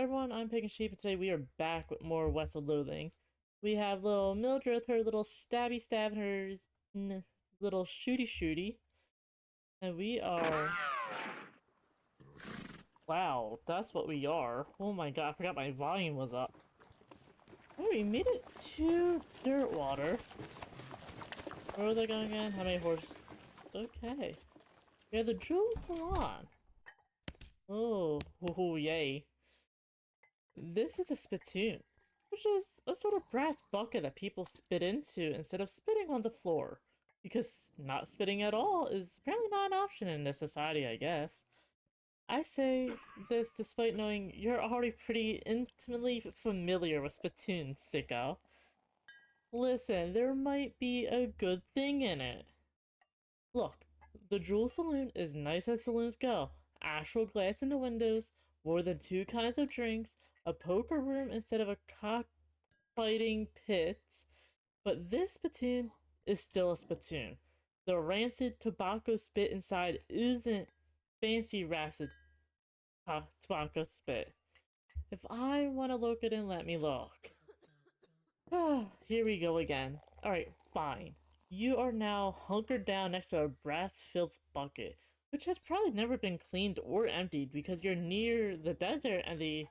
everyone, I'm Pagan Sheep, and today we are back with more West of Loathing. We have little Mildred with her little stabby stab and her little shooty. And we are... Wow, that's what we are. Oh my god, I forgot my volume was up. Oh, we made it to Dirtwater. Where are they going again? How many horses? Okay. Yeah, the Jewel Salon. Oh, yay. This is a spittoon, which is a sort of brass bucket that people spit into instead of spitting on the floor. Because not spitting at all is apparently not an option in this society, I guess. I say this despite knowing you're already pretty intimately familiar with spittoons, sicko. Listen, there might be a good thing in it. Look, the Jewel Saloon is nice as saloons go. Actual glass in the windows, more than 2 kinds of drinks, a poker room instead of a cockfighting pit. But this spittoon is still a spittoon. The rancid tobacco spit inside isn't fancy rancid tobacco spit. If I want to look it in, let me look. Here we go again. Alright, fine. You are now hunkered down next to a brass filth bucket, which has probably never been cleaned or emptied because you're near the desert and the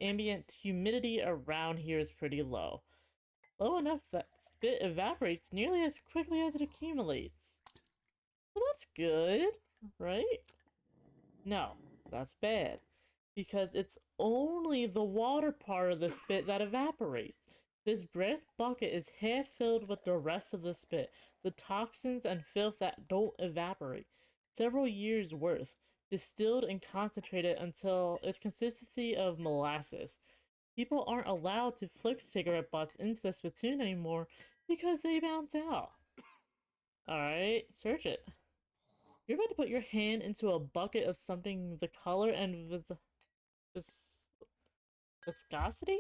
ambient humidity around here is pretty low. Low enough that spit evaporates nearly as quickly as it accumulates. Well, that's good, right? No, that's bad. Because it's only the water part of the spit that evaporates. This brass bucket is half filled with the rest of the spit, the toxins and filth that don't evaporate. Several years worth, distilled and concentrated until its consistency of molasses. People aren't allowed to flick cigarette butts into the spittoon anymore because they bounce out. Alright, search it. You're about to put your hand into a bucket of something the color and viscosity?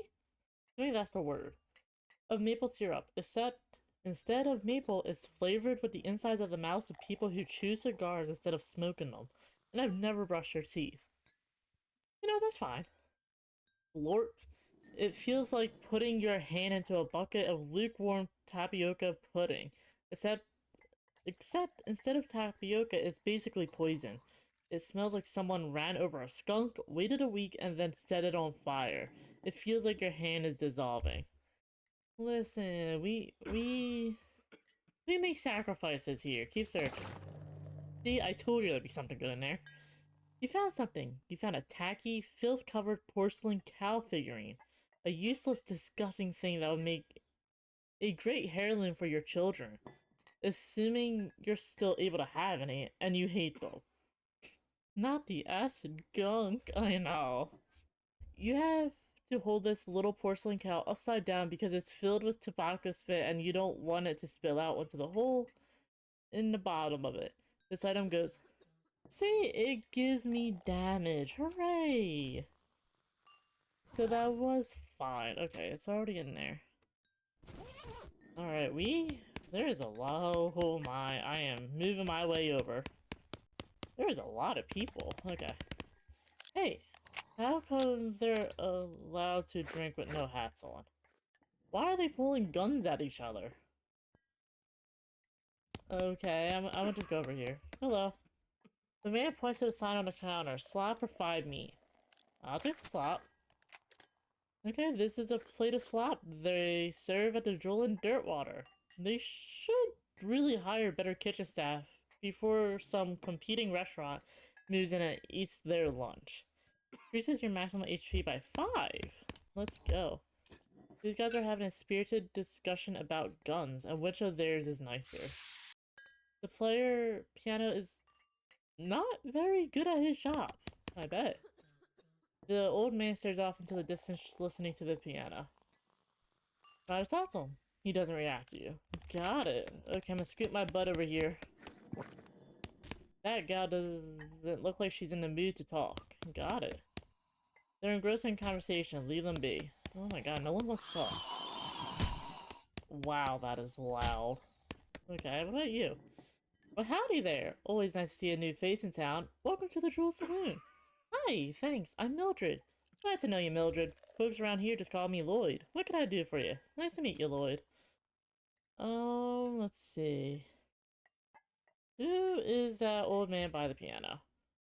Maybe that's the word. Of maple syrup, except instead of maple, it's flavored with the insides of the mouths of people who chew cigars instead of smoking them. And I've never brushed their teeth. You know, that's fine. Lord, it feels like putting your hand into a bucket of lukewarm tapioca pudding. Except instead of tapioca, it's basically poison. It smells like someone ran over a skunk, waited a week, and then set it on fire. It feels like your hand is dissolving. Listen, we make sacrifices here. Keep searching. See, I told you there'd be something good in there. You found something. You found a tacky, filth-covered porcelain cow figurine. A useless, disgusting thing that would make a great heirloom for your children. Assuming you're still able to have any, and you hate them. Not the acid gunk, I know. You have to hold this little porcelain cow upside down because it's filled with tobacco spit and you don't want it to spill out onto the hole in the bottom of it. This item goes, see, it gives me damage. Hooray! So that was fine. Okay, it's already in there. Alright, there is a lot. Oh my, I am moving my way over. There is a lot of people. Okay. Hey, how come they're allowed to drink with no hats on? Why are they pulling guns at each other? Okay, I'm gonna just go over here. Hello. The man points to the sign on the counter. Slop or fried meat? I'll take the slop. Okay, this is a plate of slop. They serve at the Jewel in Dirtwater. They should really hire better kitchen staff before some competing restaurant moves in and eats their lunch. Increases your maximum HP by 5. Let's go. These guys are having a spirited discussion about guns and which of theirs is nicer. The player piano is not very good at his job, I bet. The old man stares off into the distance listening to the piano. Not it's awesome. He doesn't react to you. Got it. Okay, I'm gonna scoot my butt over here. That gal doesn't look like she's in the mood to talk. Got it. They're engrossed in conversation. Leave them be. Oh my god, no one wants to talk. Wow, that is loud. Okay, what about you? Well, howdy there. Always nice to see a new face in town. Welcome to the Jewel Saloon. Hi, thanks. I'm Mildred. Glad to know you, Mildred. Folks around here just call me Lloyd. What can I do for you? It's nice to meet you, Lloyd. Let's see. Who is that old man by the piano?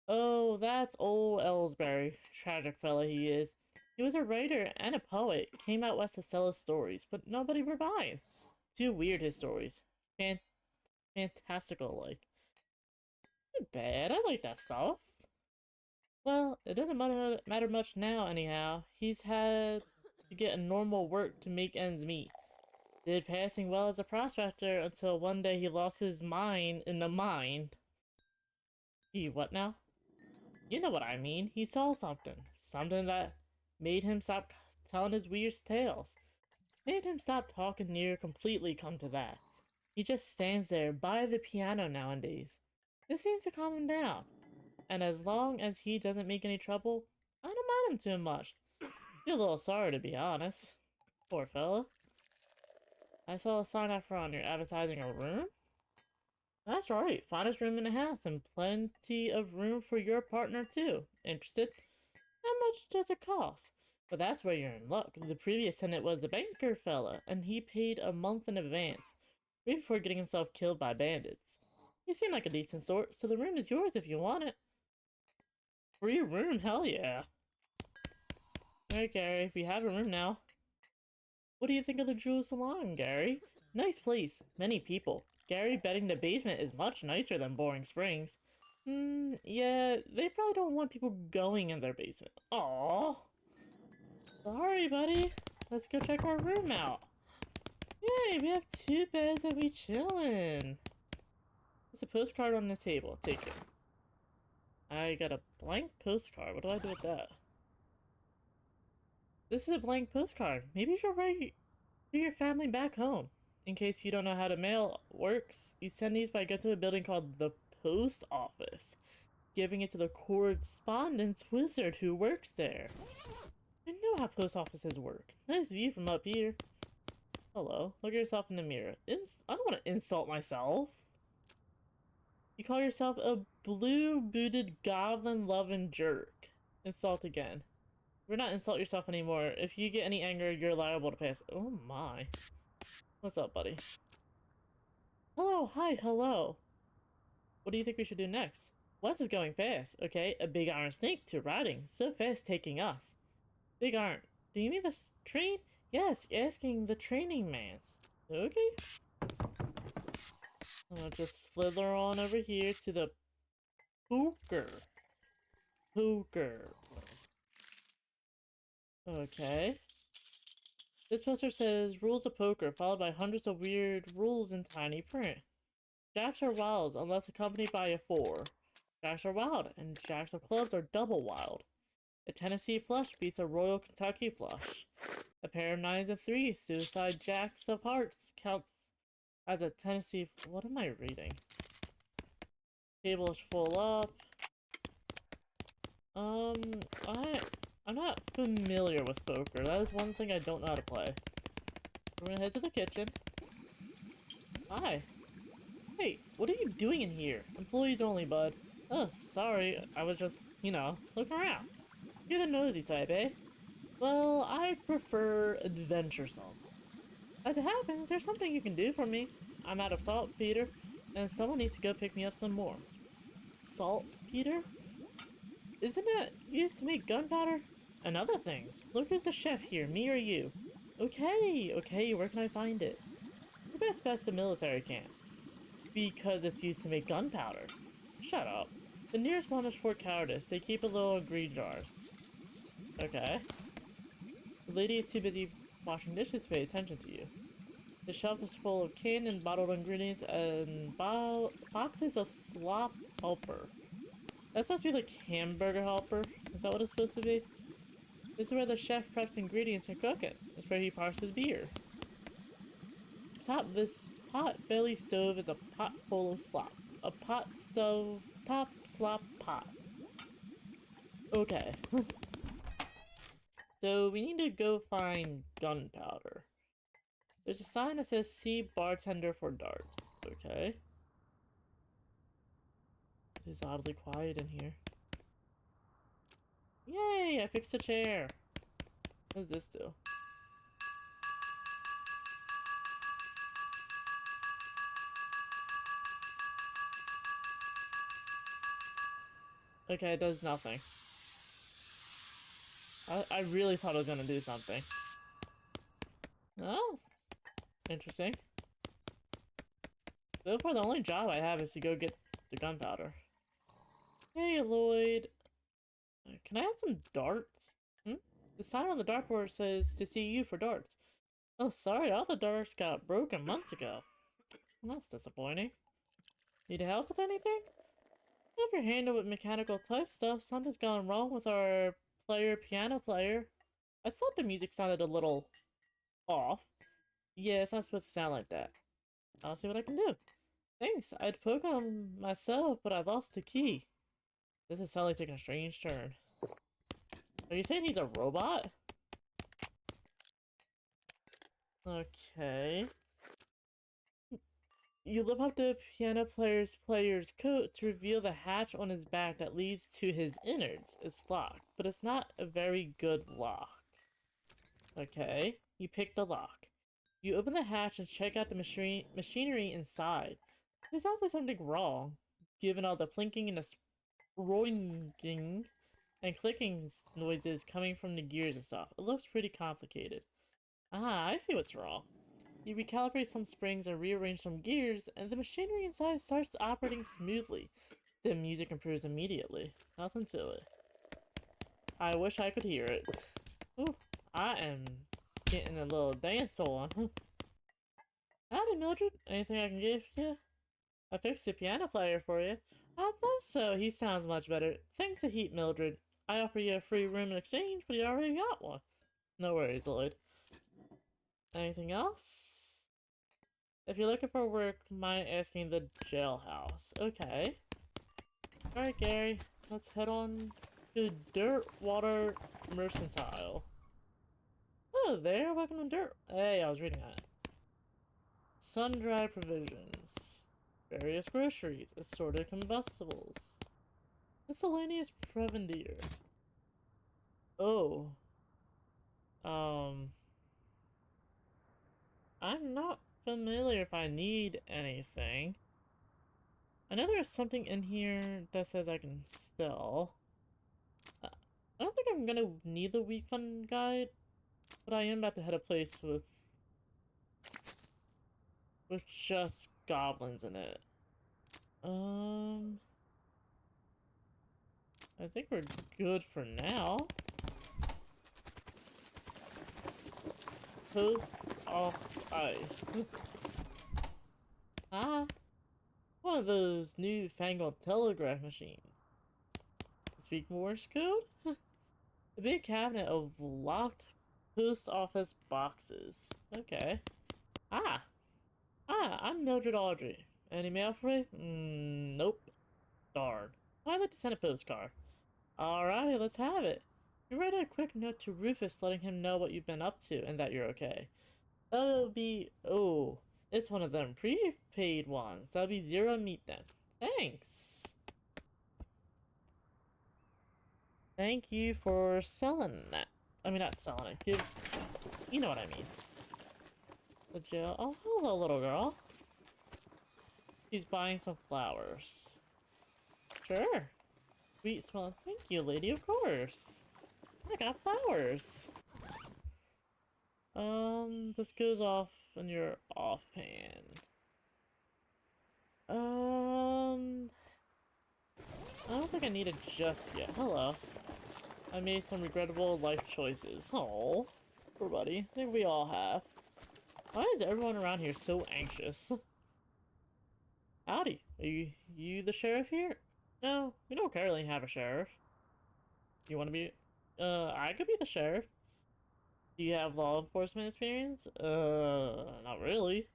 Oh, that's old Ellsbury. Tragic fellow he is. He was a writer and a poet. Came out west to sell his stories, but nobody were buying. Too weird, his stories. Fantastical, like. Too bad, I like that stuff. Well, it doesn't matter much now, anyhow. He's had to get a normal work to make ends meet. Did passing well as a prospector until one day he lost his mind in the mine. He what now? You know what I mean. He saw something. Something that made him stop telling his weird tales. Made him stop talking near completely, come to that. He just stands there by the piano nowadays. It seems to calm him down. And as long as he doesn't make any trouble, I don't mind him too much. Feel a little sorry, to be honest. Poor fella. I saw a sign out front. You're advertising a room? That's right. Finest room in the house and plenty of room for your partner too. Interested? How much does it cost? But that's where you're in luck. The previous tenant was the banker fella, and he paid a month in advance, right before getting himself killed by bandits. He seemed like a decent sort, so the room is yours if you want it. Free room? Hell yeah. Alright, Gary, we have a room now. What do you think of the Jewel Salon, Gary? Nice place. Many people. Gary betting the basement is much nicer than Boring Springs. Yeah, they probably don't want people going in their basement. Aww. Sorry, buddy. Let's go check our room out. Yay, we have 2 beds and we chillin'. There's a postcard on the table. Take it. I got a blank postcard. What do I do with that? This is a blank postcard. Maybe you should write to your family back home. In case you don't know how the mail works, you send these by going to a building called the post office, giving it to the correspondence wizard who works there. I know how post offices work. Nice view from up here. Hello. Look at yourself in the mirror. I don't want to insult myself. You call yourself a blue-booted goblin-loving jerk. Insult again. We're not insult yourself anymore. If you get any anger, you're liable to pass. Oh my. What's up, buddy? Hello, hi, hello. What do you think we should do next? Wes is going fast, okay? A big iron snake to riding. So fast taking us. Big iron. Do you mean the train? Yes, asking the training mans. Okay. I'll just slither on over here to the poker. Okay. This poster says rules of poker, followed by hundreds of weird rules in tiny print. Jacks are wilds unless accompanied by a 4. Jacks are wild, and jacks of clubs are double wild. A Tennessee flush beats a Royal Kentucky flush. A pair of 9s and 3s, suicide jacks of hearts, counts as a Tennessee. What am I reading? Table is full up. I'm not familiar with poker. That is one thing I don't know how to play. We're gonna head to the kitchen. Hi. Hey, what are you doing in here? Employees only, bud. Oh, sorry. I was just, looking around. You're the nosy type, eh? Well, I prefer adventuresome. As it happens, there's something you can do for me. I'm out of salt, Peter, and someone needs to go pick me up some more. Salt, Peter? Isn't it used to make gunpowder? And other things. Look who's the chef here, me or you? Okay, where can I find it? The best the military camp. Because it's used to make gunpowder. Shut up. The nearest one is Fort Cowardice. They keep a little green jars. Okay. The lady is too busy washing dishes to pay attention to you. The shelf is full of canned and bottled ingredients and boxes of slop helper. That's supposed to be like hamburger helper? Is that what it's supposed to be? This is where the chef preps ingredients and cook it. It's where he parses beer. Atop this pot-belly stove is a pot full of slop. A top slop pot. Okay. So we need to go find gunpowder. There's a sign that says see bartender for darts. Okay. It is oddly quiet in here. Yay! I fixed a chair. What does this do? Okay, it does nothing. I really thought it was gonna do something. Oh, interesting. So far, the only job I have is to go get the gunpowder. Hey, Lloyd. Can I have some darts? Hmm? The sign on the dartboard says to see you for darts. Oh, sorry, all the darts got broken months ago. Well, that's disappointing. Need help with anything? If you're handled with mechanical type stuff, something's gone wrong with our piano player. I thought the music sounded a little off. Yeah, it's not supposed to sound like that. I'll see what I can do. Thanks, I'd poke on myself, but I lost the key. This is suddenly taking a strange turn. Are you saying he's a robot? Okay. You lift up the piano player's coat to reveal the hatch on his back that leads to his innards. It's locked, but it's not a very good lock. Okay, you pick the lock. You open the hatch and check out the machinery inside. There sounds like something wrong, given all the plinking and the scroinging and clicking noises coming from the gears and stuff. It looks pretty complicated. Ah, I see what's wrong. You recalibrate some springs and rearrange some gears, and the machinery inside starts operating smoothly. The music improves immediately. Nothing to it. I wish I could hear it. Ooh, I am getting a little dance on. Howdy, Mildred. Anything I can give you? I fixed the piano player for you. I thought so. He sounds much better. Thanks to Heat, Mildred. I offer you a free room in exchange, but you already got one. No worries, Lloyd. Anything else? If you're looking for work, mind asking the jailhouse. Okay. Alright, Gary. Let's head on to Dirtwater Mercantile. Oh, there. Welcome to Dirt. Hey, I was reading that. Sun-dry provisions. Various groceries. Assorted combustibles. Miscellaneous provender. Oh. I'm not familiar if I need anything. I know there's something in here that says I can sell. I don't think I'm gonna need the weak fun guide, but I am about to head a place with just goblins in it. I think we're good for now. Post off ice. Ah, one of those newfangled telegraph machines. Speak Morse code? A big cabinet of locked post office boxes. Okay. Ah! I'm Mildred Audrey. Any mail for me? Nope. Darn. I'd like to send a postcard. Alrighty, let's have it. You write a quick note to Rufus letting him know what you've been up to and that you're okay. That'll be... oh, it's one of them prepaid ones. That'll be 0 meat then. Thanks! Thank you for selling that. I mean, not selling it. You know what I mean. The jail... oh, hello, little girl. She's buying some flowers. Sure. Sweet smell. Thank you, lady, of course. I got flowers. This goes off in your offhand. I don't think I need it just yet. Hello. I made some regrettable life choices. Oh, poor buddy. I think we all have. Why is everyone around here so anxious? Howdy. Are you the sheriff here? No, we don't currently have a sheriff. You want to be... I could be the sheriff. Do you have law enforcement experience? Not really.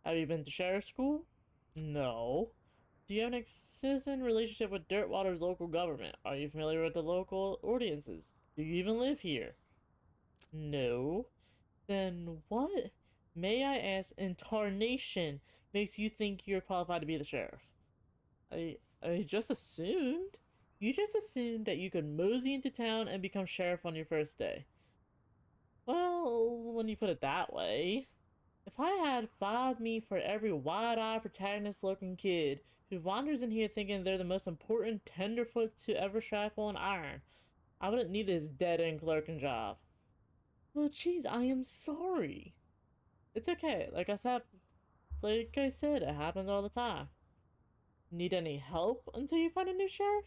Have you been to sheriff school? No. Do you have an citizen relationship with Dirtwater's local government? Are you familiar with the local ordinances? Do you even live here? No. Then what, may I ask, in tarnation makes you think you're qualified to be the sheriff? I just assumed. You just assumed that you could mosey into town and become sheriff on your first day. Well, when you put it that way, if I had 5 me for every wide-eyed protagonist-looking kid who wanders in here thinking they're the most important tenderfoot to ever strap on iron, I wouldn't need this dead-end clerking job. Well, geez, I am sorry. It's okay. Like I said, it happens all the time. Need any help until you find a new sheriff?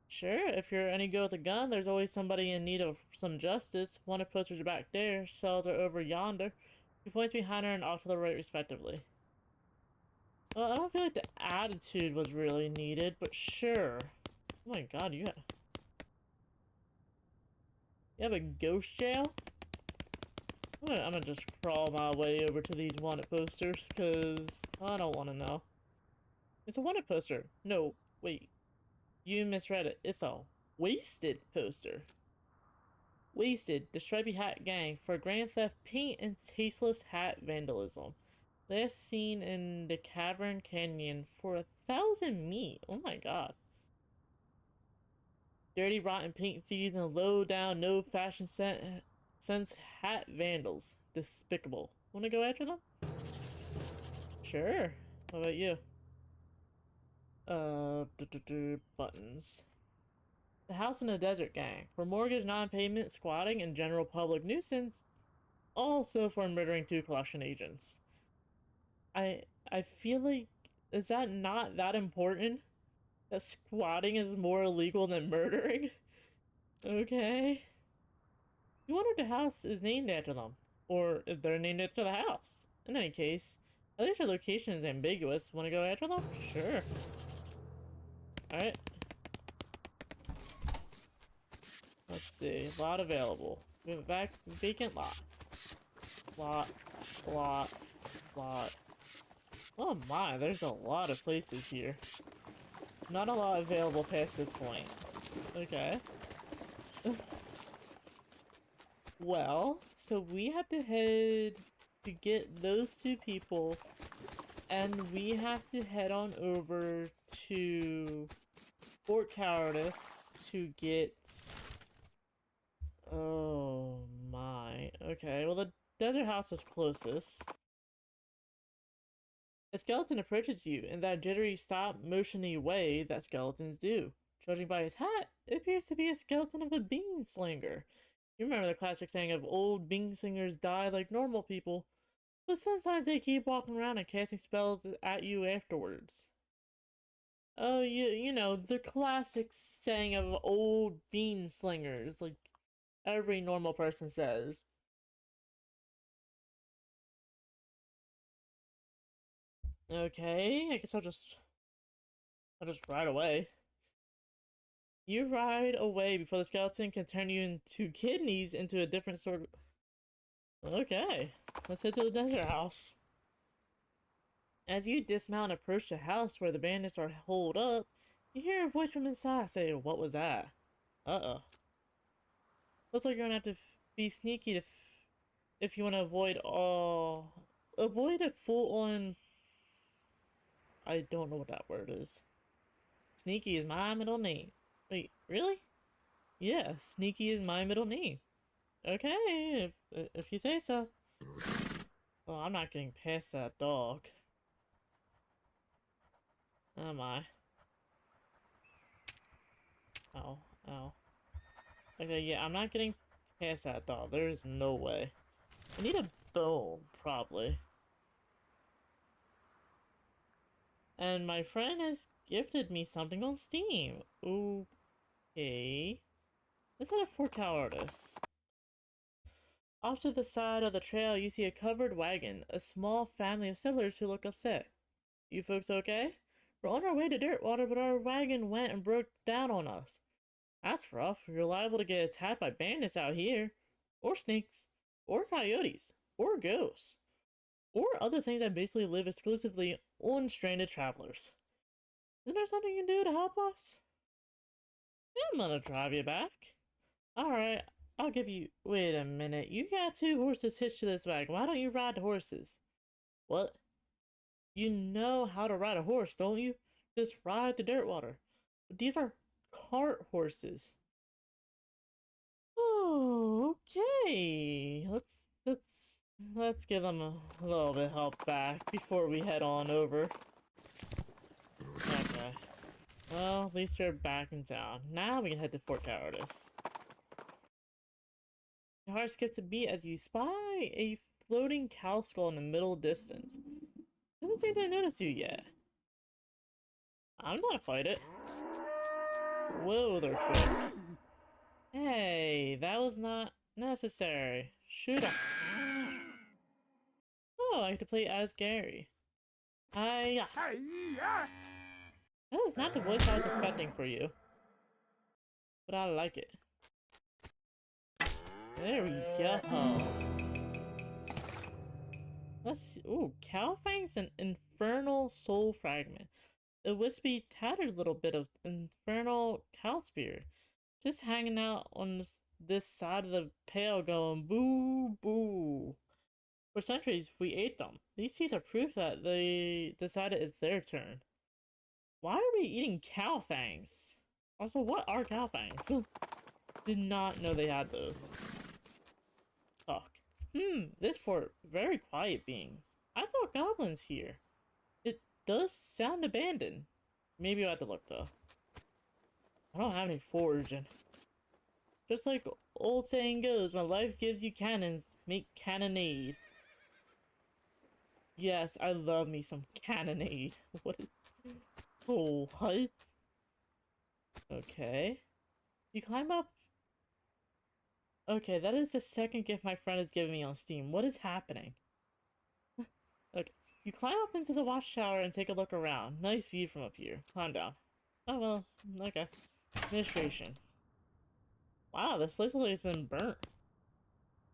Sure, if you're any good with a gun, there's always somebody in need of some justice. Wanted posters are back there, cells are over yonder. He points behind her and off to the right, respectively. Well, I don't feel like the attitude was really needed, but sure. Oh my god, you have a ghost jail? I'm gonna just crawl my way over to these wanted posters, because I don't want to know. It's a wanted poster. No, wait. You misread it. It's a wasted poster. Wasted, the Stripy Hat Gang for grand theft paint and tasteless hat vandalism. Last seen in the Cavern Canyon for 1,000 meat. Oh my god. Dirty, rotten paint thieves and low down, no fashion sense hat vandals. Despicable. Wanna go after them? Sure. How about you? Buttons. The House in the Desert Gang for mortgage non-payment, squatting, and general public nuisance. Also for murdering 2 collection agents. I feel like, is that not that important? That squatting is more illegal than murdering? Okay. You wonder if the house is named after them, or if they're named after the house. In any case, at least their location is ambiguous. Want to go after them? Sure. Alright. Let's see. Lot available. We have a vacant lot. Lot. Oh my, there's a lot of places here. Not a lot available past this point. Okay. Well, so we have to head to get those 2 people, and we have to head on over to Fort Cowardice to get... Oh my. Okay, well the desert house is closest. A skeleton approaches you in that jittery stop-motiony way that skeletons do. Judging by his hat, it appears to be a skeleton of a bean slinger. You remember the classic saying of old bean slingers die like normal people, but sometimes they keep walking around and casting spells at you afterwards. Oh, you know, the classic saying of old bean slingers, like every normal person says. Okay, I guess I'll just ride away. You ride away before the skeleton can turn you into kidneys into a different sort of... Okay, let's head to the desert house. As you dismount and approach the house where the bandits are holed up, you hear a voice from inside say, "What was that?" Uh-oh. Looks like you're gonna have to be sneaky if you want to avoid avoid a full-on... I don't know what that word is. Sneaky is my middle name. Wait, really? Yeah, Sneaky is my middle name. Okay, if you say so. Oh, I'm not getting past that dog. Am I? Ow, ow. Okay, yeah, I'm not getting past that dog. There is no way. I need a bone, probably. And my friend has gifted me something on Steam. Okay. Let's head to Fort Cowardice. Off to the side of the trail, you see a covered wagon, a small family of settlers who look upset. You folks okay? We're on our way to Dirtwater, but our wagon went and broke down on us. That's rough. You're liable to get attacked by bandits out here. Or snakes. Or coyotes. Or ghosts. Or other things that basically live exclusively on stranded travelers. Isn't there something you can do to help us? Yeah, I'm gonna drive you back. Alright, I'll give you... Wait a minute. You got 2 horses hitched to this wagon. Why don't you ride the horses? What? You know how to ride a horse, don't you? Just ride to Dirtwater. But these are cart horses. Oh, okay. Let's give them a little bit of help back before we head on over. Okay. Well, at least they're back in town. Now we can head to Fort Cowardice. Your heart skips a beat as you spy a floating cow skull in the middle distance. Doesn't seem to notice you yet. I'm gonna fight it. Whoa, they're quick. Hey, that was not necessary. Shoot up. Oh, I get to play as Gary. That is not the voice I was expecting for you. But I like it. There we go. Let's see. Ooh, Cow Fangs and Infernal Soul Fragment. A wispy, tattered little bit of Infernal Cow Spear. Just hanging out on this side of the pail going boo boo. For centuries, we ate them. These teeth are proof that they decided it's their turn. Why are we eating cow fangs? Also, what are cow fangs? Did not know they had those. Talk. This fort, very quiet beings. I thought goblins here. It does sound abandoned. Maybe I'll have to look though. I don't have any foraging. Just like old saying goes, when life gives you cannons, make cannonade. Yes, I love me some cannonade. What is... Oh, what? Okay. You climb up... Okay, that is the second gift my friend has given me on Steam. What is happening? Okay. You climb up into the watchtower and take a look around. Nice view from up here. Climb down. Oh, well, okay. Administration. Wow, this place looks like it's been burnt.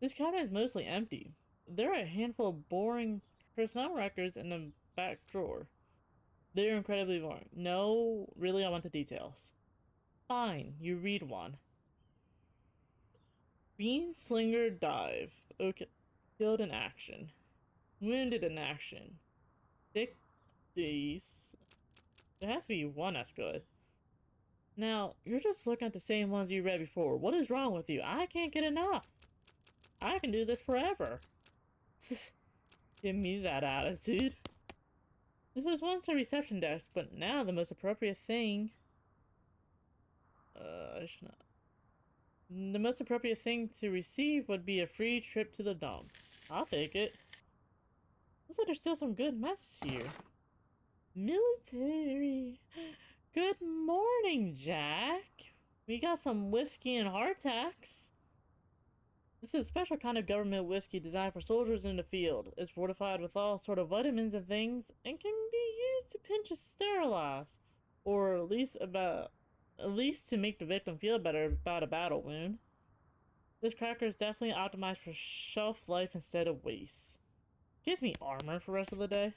This cabinet is mostly empty. There are a handful of boring personnel records in the back drawer. They're incredibly boring. No, really, I want the details. Fine, you read one. Bean Slinger dive. Okay. Killed in action. Wounded in action. 6 days. There has to be one that's good. Now, you're just looking at the same ones you read before. What is wrong with you? I can't get enough. I can do this forever. Give me that attitude. This was once a reception desk, but now the most appropriate thing... I should not... The most appropriate thing to receive would be a free trip to the dump. I'll take it. Looks like there's still some good mess here. Military. Good morning, Jack. We got some whiskey and hardtacks. This is a special kind of government whiskey designed for soldiers in the field. It's fortified with all sort of vitamins and things, and can be used to pinch a sterilize, or at least to make the victim feel better about a battle wound. This cracker is definitely optimized for shelf life instead of waste. Gives me armor for the rest of the day.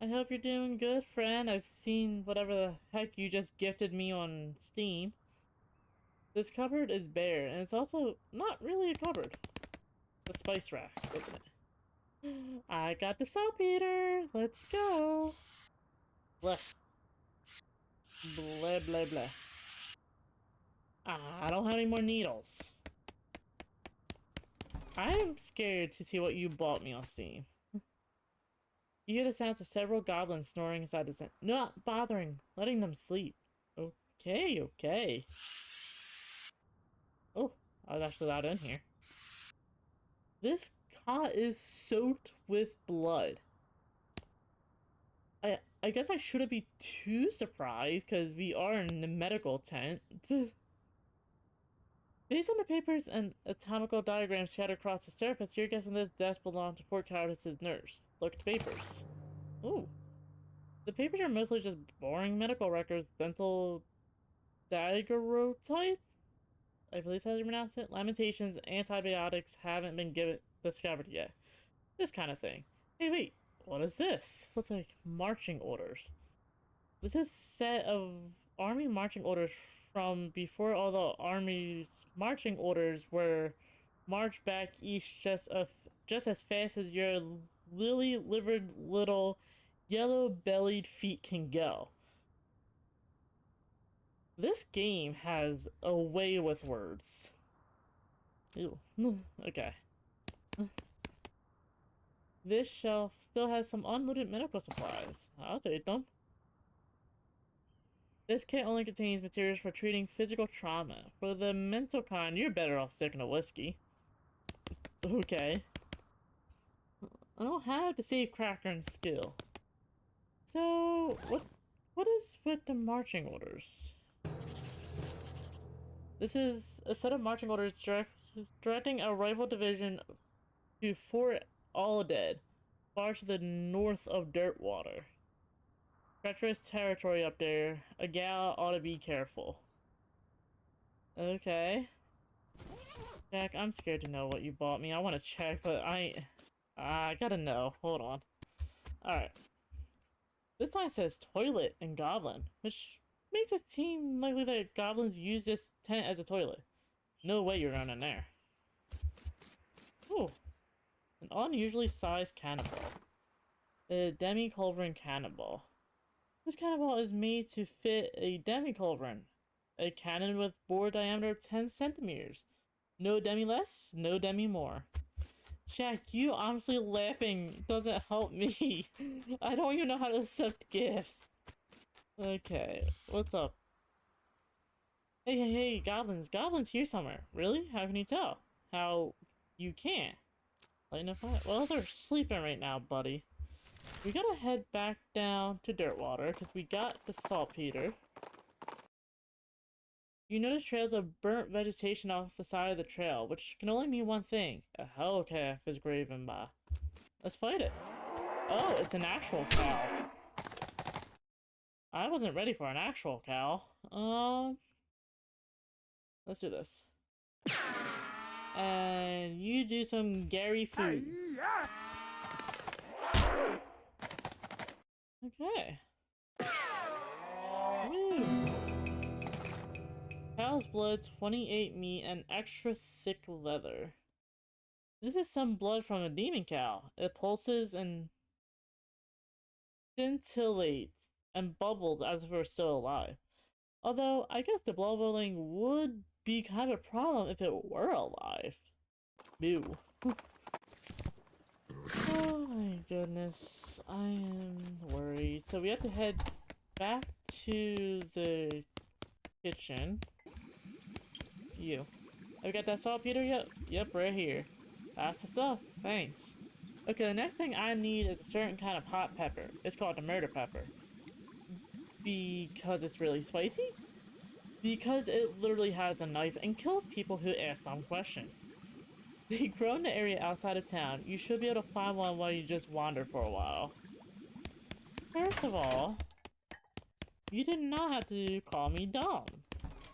I hope you're doing good, friend. I've seen whatever the heck you just gifted me on Steam. This cupboard is bare, and it's also not really a cupboard. The spice rack, isn't it? I got the saltpeter. Let's go. Blah. Blah, blah, blah. I don't have any more needles. I am scared to see what you bought me on Steam. You hear the sounds of several goblins snoring inside the tent. Not bothering, letting them sleep. Okay, okay. Oh, I was actually allowed in here. This cot is soaked with blood. I guess I shouldn't be too surprised, because we are in the medical tent. Based on the papers and anatomical diagrams scattered across the surface, you're guessing this desk belonged to Fort Cowardice's nurse. Look at the papers. Ooh. The papers are mostly just boring medical records, dental daguerreotypes? I believe that's how you pronounce it. Lamentations, antibiotics haven't been discovered yet. This kind of thing. Hey, wait. What is this? Looks like marching orders. This is a set of army marching orders from before all the army's marching orders were march back east just as fast as your lily-livered little yellow-bellied feet can go. This game has a way with words. Ew. Okay. This shelf still has some unlooted medical supplies. I'll take them. This kit only contains materials for treating physical trauma. For the mental kind, you're better off sticking to whiskey. Okay. I don't have to save Cracker and skill. So, what is with the marching orders? This is a set of marching orders directing a rifle division to Fort Alldead, far to the north of Dirtwater. Treacherous territory up there. A gal ought to be careful. Okay. Jack, I'm scared to know what you bought me. I want to check, but I gotta know. Hold on. Alright. This line says toilet and goblin, which makes it seem likely that goblins use this tent as a toilet. No way you're running there. Ooh. An unusually sized cannonball. The demi-culverin cannonball. This cannonball is made to fit a demi-culverin, a cannon with bore diameter of 10 centimeters. No demi less, no demi more. Jack, you honestly laughing doesn't help me. I don't even know how to accept gifts. Okay, what's up? Hey, goblins. Goblins here somewhere. Really? How can you tell? How you can't? Lighten a fire? Well, they're sleeping right now, buddy. We gotta head back down to Dirtwater, because we got the saltpeter. You notice trails of burnt vegetation off the side of the trail, which can only mean one thing. A hellcalf is graven by. Let's fight it. Oh, it's an actual cow. I wasn't ready for an actual cow. Let's do this. And you do some Gary food. Okay. Woo. Cow's blood, 28 meat, and extra thick leather. This is some blood from a demon cow. It pulses and scintillates and bubbles as if it were still alive. Although, I guess the blood bubbling would be kind of a problem if it were alive. Ew. Oh my goodness, I am worried. So we have to head back to the kitchen. You. Have you got that saltpeter yet? Yep, right here. That's the stuff. Thanks. Okay, the next thing I need is a certain kind of hot pepper. It's called the murder pepper. Because it's really spicy? Because it literally has a knife and kills people who ask dumb questions. They grow in the area outside of town. You should be able to find one while you just wander for a while. First of all, you did not have to call me dumb.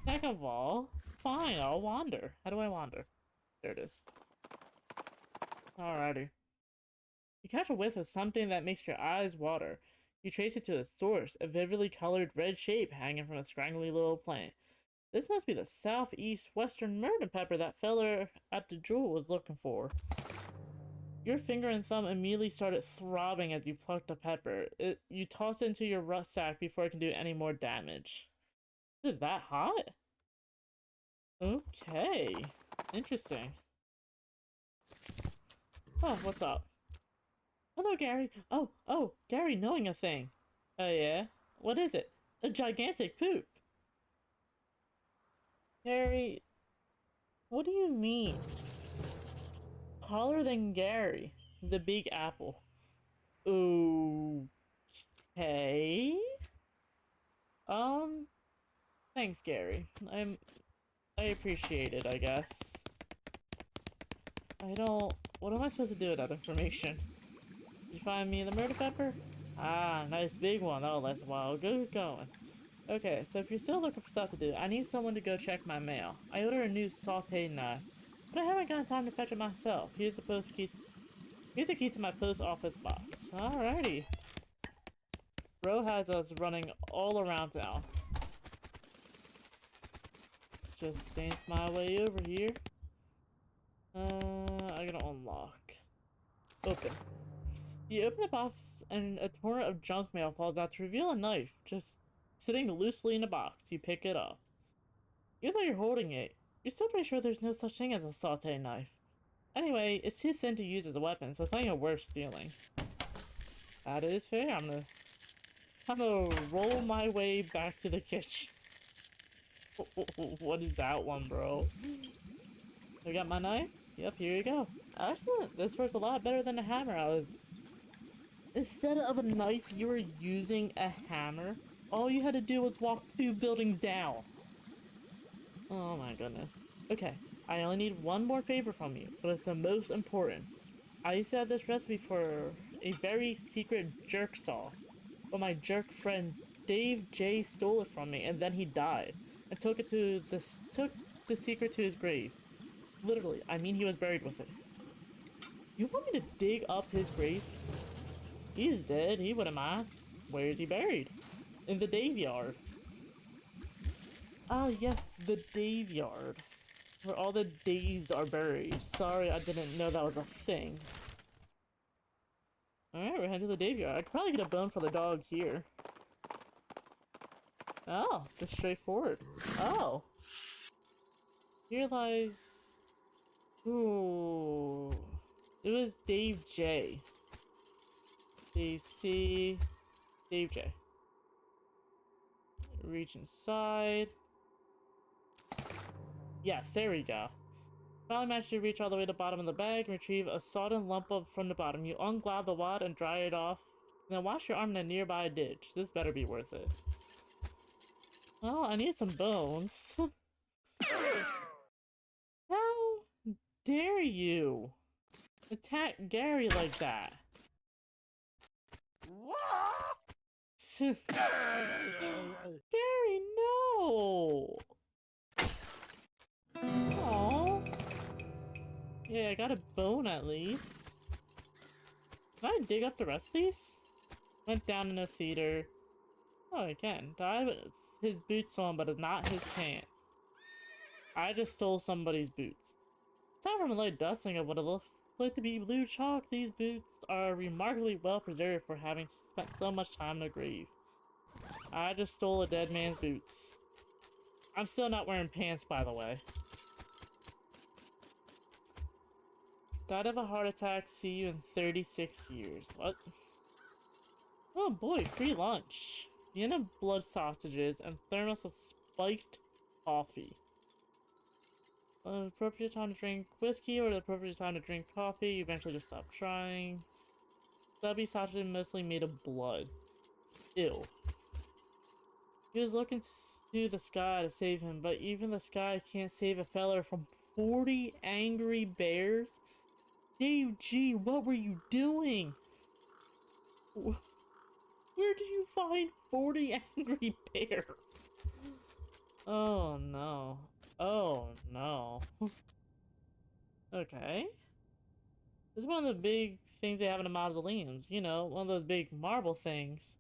Second of all, fine, I'll wander. How do I wander? There it is. Alrighty. You catch a whiff of something that makes your eyes water. You trace it to the source, a vividly colored red shape hanging from a scraggly little plant. This must be the southeast western murder pepper that feller at the jewel was looking for. Your finger and thumb immediately started throbbing as you plucked the pepper. You toss it into your rucksack before it can do any more damage. Is that hot? Okay. Interesting. Oh, what's up? Hello, Gary. Oh, Gary knowing a thing. Oh, yeah? What is it? A gigantic poop. Gary, what do you mean? Taller than Gary, the Big Apple. Okay. Thanks, Gary. I appreciate it, I guess. What am I supposed to do with that information? Did you find me the murder pepper? Ah, nice big one. That'll last a while. Good going. Okay, so if you're still looking for stuff to do, I need someone to go check my mail. I ordered a new sauté knife, but I haven't got time to fetch it myself. Here's the key to my post office box. Alrighty. Bro has us running all around town. Just dance my way over here. I gotta unlock. Open. You open the box and a torrent of junk mail falls out to reveal a knife. Just sitting loosely in a box. You pick it up. Even though you're holding it, you're still pretty sure there's no such thing as a saute knife. Anyway, it's too thin to use as a weapon, so it's not even worth stealing. That is fair. I'm gonna roll my way back to the kitchen. What is that one, bro? I got my knife? Yep, here you go. Excellent. This works a lot better than a hammer. Instead of a knife, you were using a hammer. All you had to do was walk 2 buildings down. Oh my goodness. Okay, I only need one more favor from you, but it's the most important. I used to have this recipe for a very secret jerk sauce, but my jerk friend Dave J stole it from me, and then he died, and took the secret to his grave. Literally, I mean he was buried with it. You want me to dig up his grave? He's dead, he wouldn't mind. Where is he buried? In the Dave yard. Ah, yes, the Dave yard. Where all the Daves are buried. Sorry, I didn't know that was a thing. Alright, we're heading to the Dave yard. I could probably get a bone for the dog here. Oh, just straightforward. Oh. Here lies... Ooh. It was Dave J. Dave C. Dave J. Reach inside. Yes, there we go. Finally managed to reach all the way to the bottom of the bag and retrieve a sodden lump from the bottom. You unglad the wad and dry it off. Then wash your arm in a nearby ditch. This better be worth it. Well, I need some bones. How dare you attack Gary like that? Gary, no! Aww. Yeah, I got a bone at least. Can I dig up the rest of these? Went down in a theater. Oh, I can. Died with his boots on, but not his pants. I just stole somebody's boots. Aside from a light dusting of what it looks like to be blue chalk, these boots are remarkably well preserved for having spent so much time in a grave. I just stole a dead man's boots. I'm still not wearing pants, by the way. Died of a heart attack, see you in 36 years. What? Oh boy, free lunch. Vienna blood sausages and thermos of spiked coffee. Appropriate time to drink whiskey or the appropriate time to drink coffee, you eventually just stop trying. Stubby sausages mostly made of blood. Ew. He was looking to the sky to save him, but even the sky can't save a fella from 40 angry bears? Dave G, what were you doing? Where did you find 40 angry bears? Oh no. Oh no. Okay. This is one of the big things they have in the mausoleums. You know, one of those big marble things.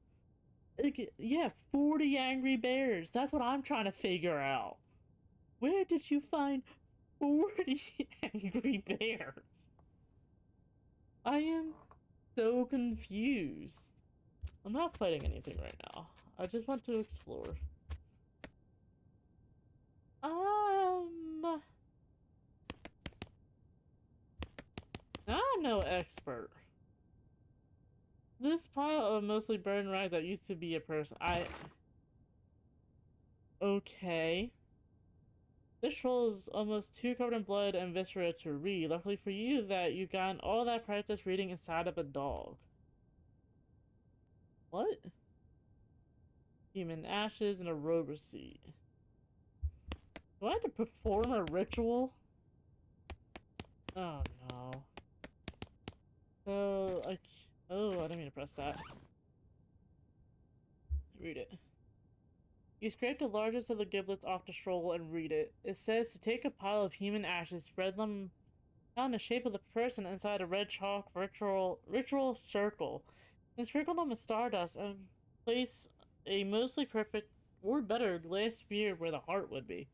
Yeah, 40 angry bears. That's what I'm trying to figure out. Where did you find 40 angry bears? I am so confused. I'm not fighting anything right now. I just want to explore. I'm no expert. This pile of mostly burned rags that used to be a person. Okay. This scroll is almost too covered in blood and viscera to read. Luckily for you that you've gotten all that practice reading inside of a dog. What? Human ashes and a robe receipt. Do I have to perform a ritual? Oh no. So, like, oh, I didn't mean to press that. Read it. You scrape the largest of the giblets off the scroll and read it. It says to take a pile of human ashes, spread them out in the shape of the person inside a red chalk ritual circle, then sprinkle them with stardust and place a mostly perfect, or better, glass sphere where the heart would be.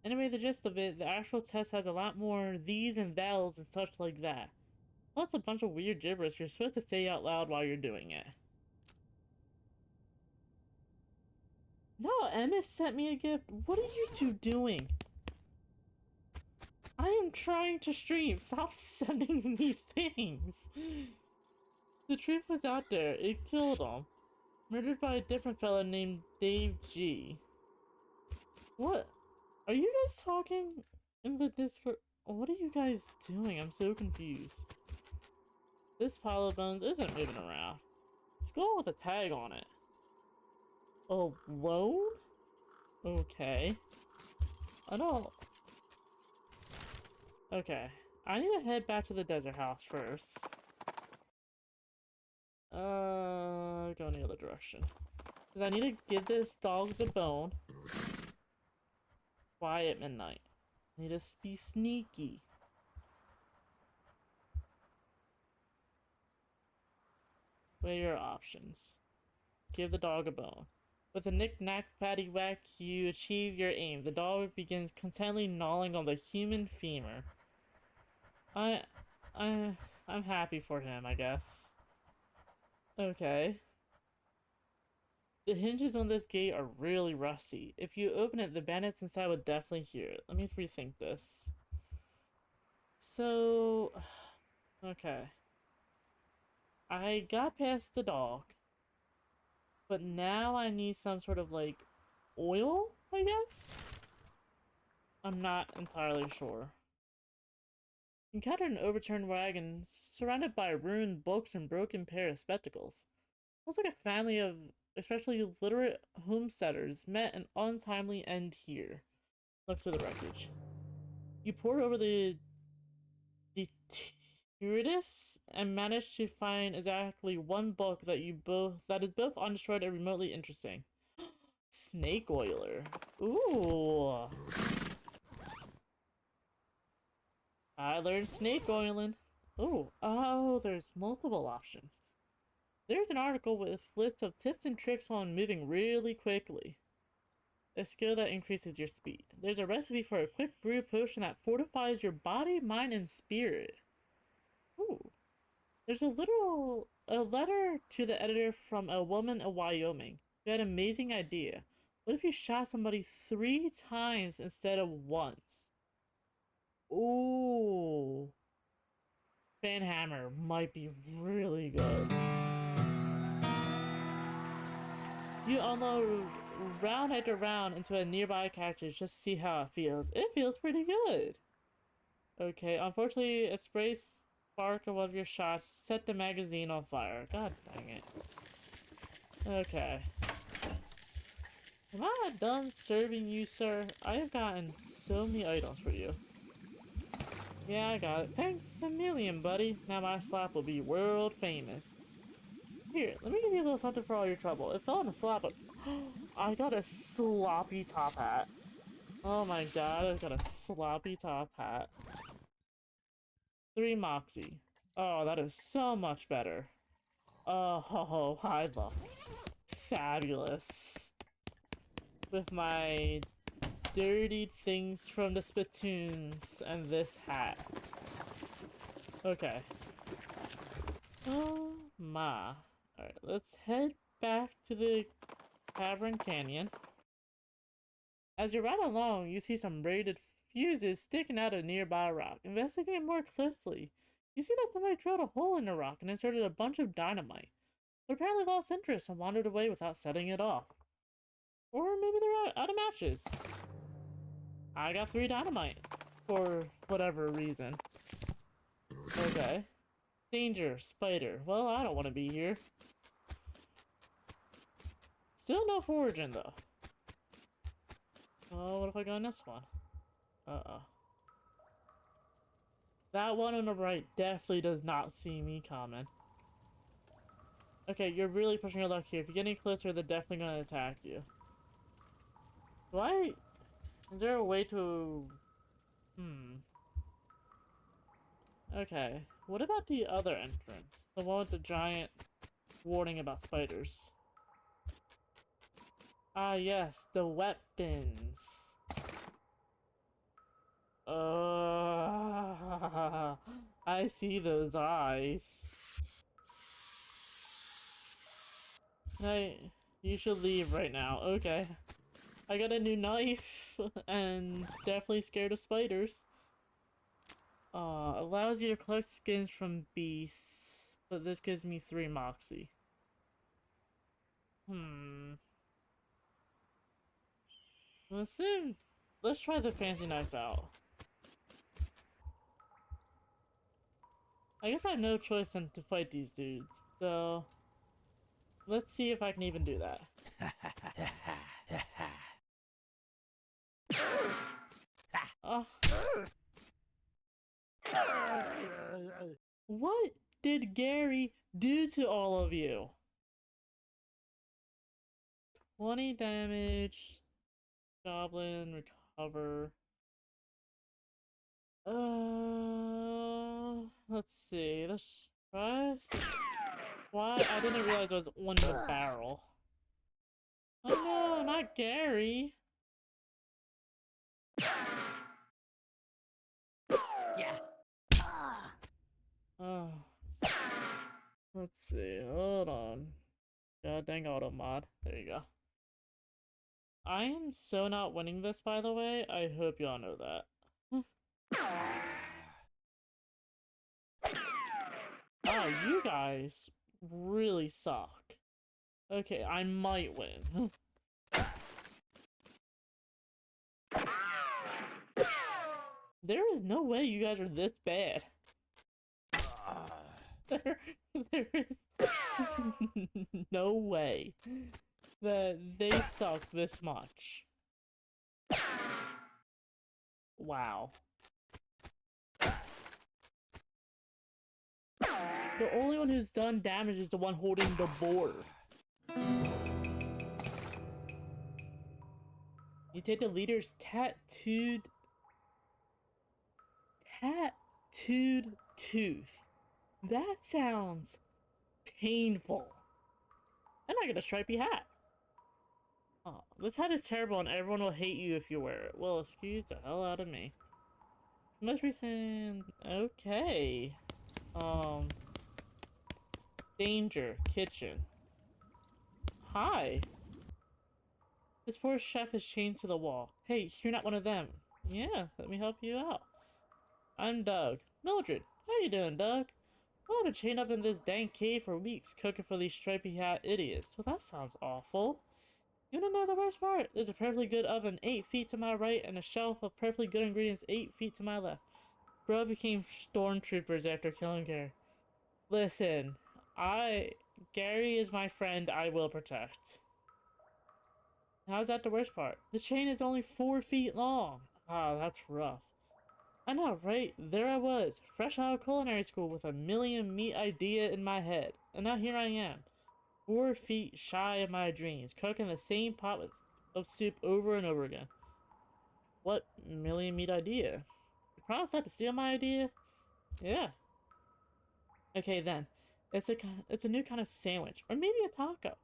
Anyway, the gist of it, the actual test has a lot more these and thous and such like that. Well, that's a bunch of weird gibberish you're supposed to say out loud while you're doing it. No, Emma sent me a gift. What are you two doing? I am trying to stream. Stop sending me things. The truth was out there. It killed him. Murdered by a different fellow named Dave G. What? Are you guys talking in the Discord? What are you guys doing? I'm so confused. This pile of bones isn't moving around. Skull with a tag on it. Alone? Okay. I don't... Okay. I need to head back to the desert house first. Go in the other direction. Because I need to give this dog the bone. Quiet midnight. I need to be sneaky. What are your options? Give the dog a bone. With a knick-knack paddywhack, you achieve your aim. The dog begins contentedly gnawing on the human femur. I, I'm happy for him, I guess. Okay. The hinges on this gate are really rusty. If you open it, the bandits inside would definitely hear it. Let me rethink this. So... Okay. I got past the dog. But now I need some sort of, like, oil, I guess? I'm not entirely sure. Encountered an overturned wagon surrounded by ruined books and broken pair of spectacles. Looks like a family of especially literate homesteaders met an untimely end here. Looks through the wreckage. You pour over the detritus and manage to find exactly one book that is both undestroyed and remotely interesting. Snake oiler. Ooh. I learned snake oiling. Oh, there's multiple options. There's an article with lists of tips and tricks on moving really quickly. A skill that increases your speed. There's a recipe for a quick brew potion that fortifies your body, mind, and spirit. Ooh. There's a letter to the editor from a woman in Wyoming who had an amazing idea. What if you shot somebody 3 times instead of once? Ooh. Fan hammer might be really good. You unload round after round into a nearby cactus just to see how it feels. It feels pretty good. Okay, unfortunately, a spray spark of one of your shots set the magazine on fire. God dang it. Okay. Am I done serving you, sir? I have gotten so many items for you. Yeah, I got it. Thanks a million, buddy. Now my slap will be world famous. Here, let me give you a little something for all your trouble. It fell in a slap, but I got a sloppy top hat. Oh my god, I got a sloppy top hat. 3 Moxie. Oh, that is so much better. Oh, I look fabulous. With my dirty things from the spittoons and this hat. Okay. Oh my. Alright, let's head back to the Cavern Canyon. As you ride along, you see some braided fuses sticking out of a nearby rock. Investigate more closely. You see that somebody drilled a hole in the rock and inserted a bunch of dynamite, but apparently lost interest and wandered away without setting it off. Or maybe they're out of matches. I got 3 dynamite. For whatever reason. Okay. Danger, spider. Well, I don't want to be here. Still no foraging, though. Oh, what if I go on this one? Uh-oh. That one on the right definitely does not see me coming. Okay, you're really pushing your luck here. If you get any closer, they're definitely gonna attack you. Why? Is there a way to... Okay. What about the other entrance? The one with the giant warning about spiders. Ah, yes, the weapons. I see those eyes. You should leave right now. Okay. I got a new knife, and definitely scared of spiders. Allows you to collect skins from beasts, but this gives me 3 moxie. Let's see. Let's try the fancy knife out. I guess I have no choice than to fight these dudes, so let's see if I can even do that. Oh. What did Gary do to all of you? 20 damage. Goblin, recover. Let's see. Let's try. Why? I didn't realize I was on the barrel. Oh no, not Gary. Yeah. Oh. Let's see. Hold on. God dang auto mod. There you go. I am so not winning this, by the way. I hope y'all know that. Oh, you guys really suck. Okay, I might win. There is no way you guys are this bad. There is no way that they suck this much. Wow. The only one who's done damage is the one holding the board. You take the leader's tattooed tooth. That sounds painful. And I get a stripy hat. Oh, this hat is terrible and everyone will hate you if you wear it. Well, excuse the hell out of me. Most recent... Okay. Danger. Kitchen. Hi. This poor chef is chained to the wall. Hey, you're not one of them. Yeah, let me help you out. I'm Doug. Mildred. How you doing, Doug? I've been chained up in this dang cave for weeks, cooking for these stripy hat idiots. Well, that sounds awful. You wanna know the worst part? There's a perfectly good oven 8 feet to my right and a shelf of perfectly good ingredients 8 feet to my left. Bro became stormtroopers after killing Gary. Listen, Gary is my friend I will protect. How's that the worst part? The chain is only 4 feet long. Ah, that's rough. I know, right? There I was, fresh out of culinary school with a million meat idea in my head. And now here I am, 4 feet shy of my dreams, cooking the same pot of soup over and over again. What million meat idea? You promise not to steal my idea? Yeah. Okay then. It's a new kind of sandwich, or maybe a taco.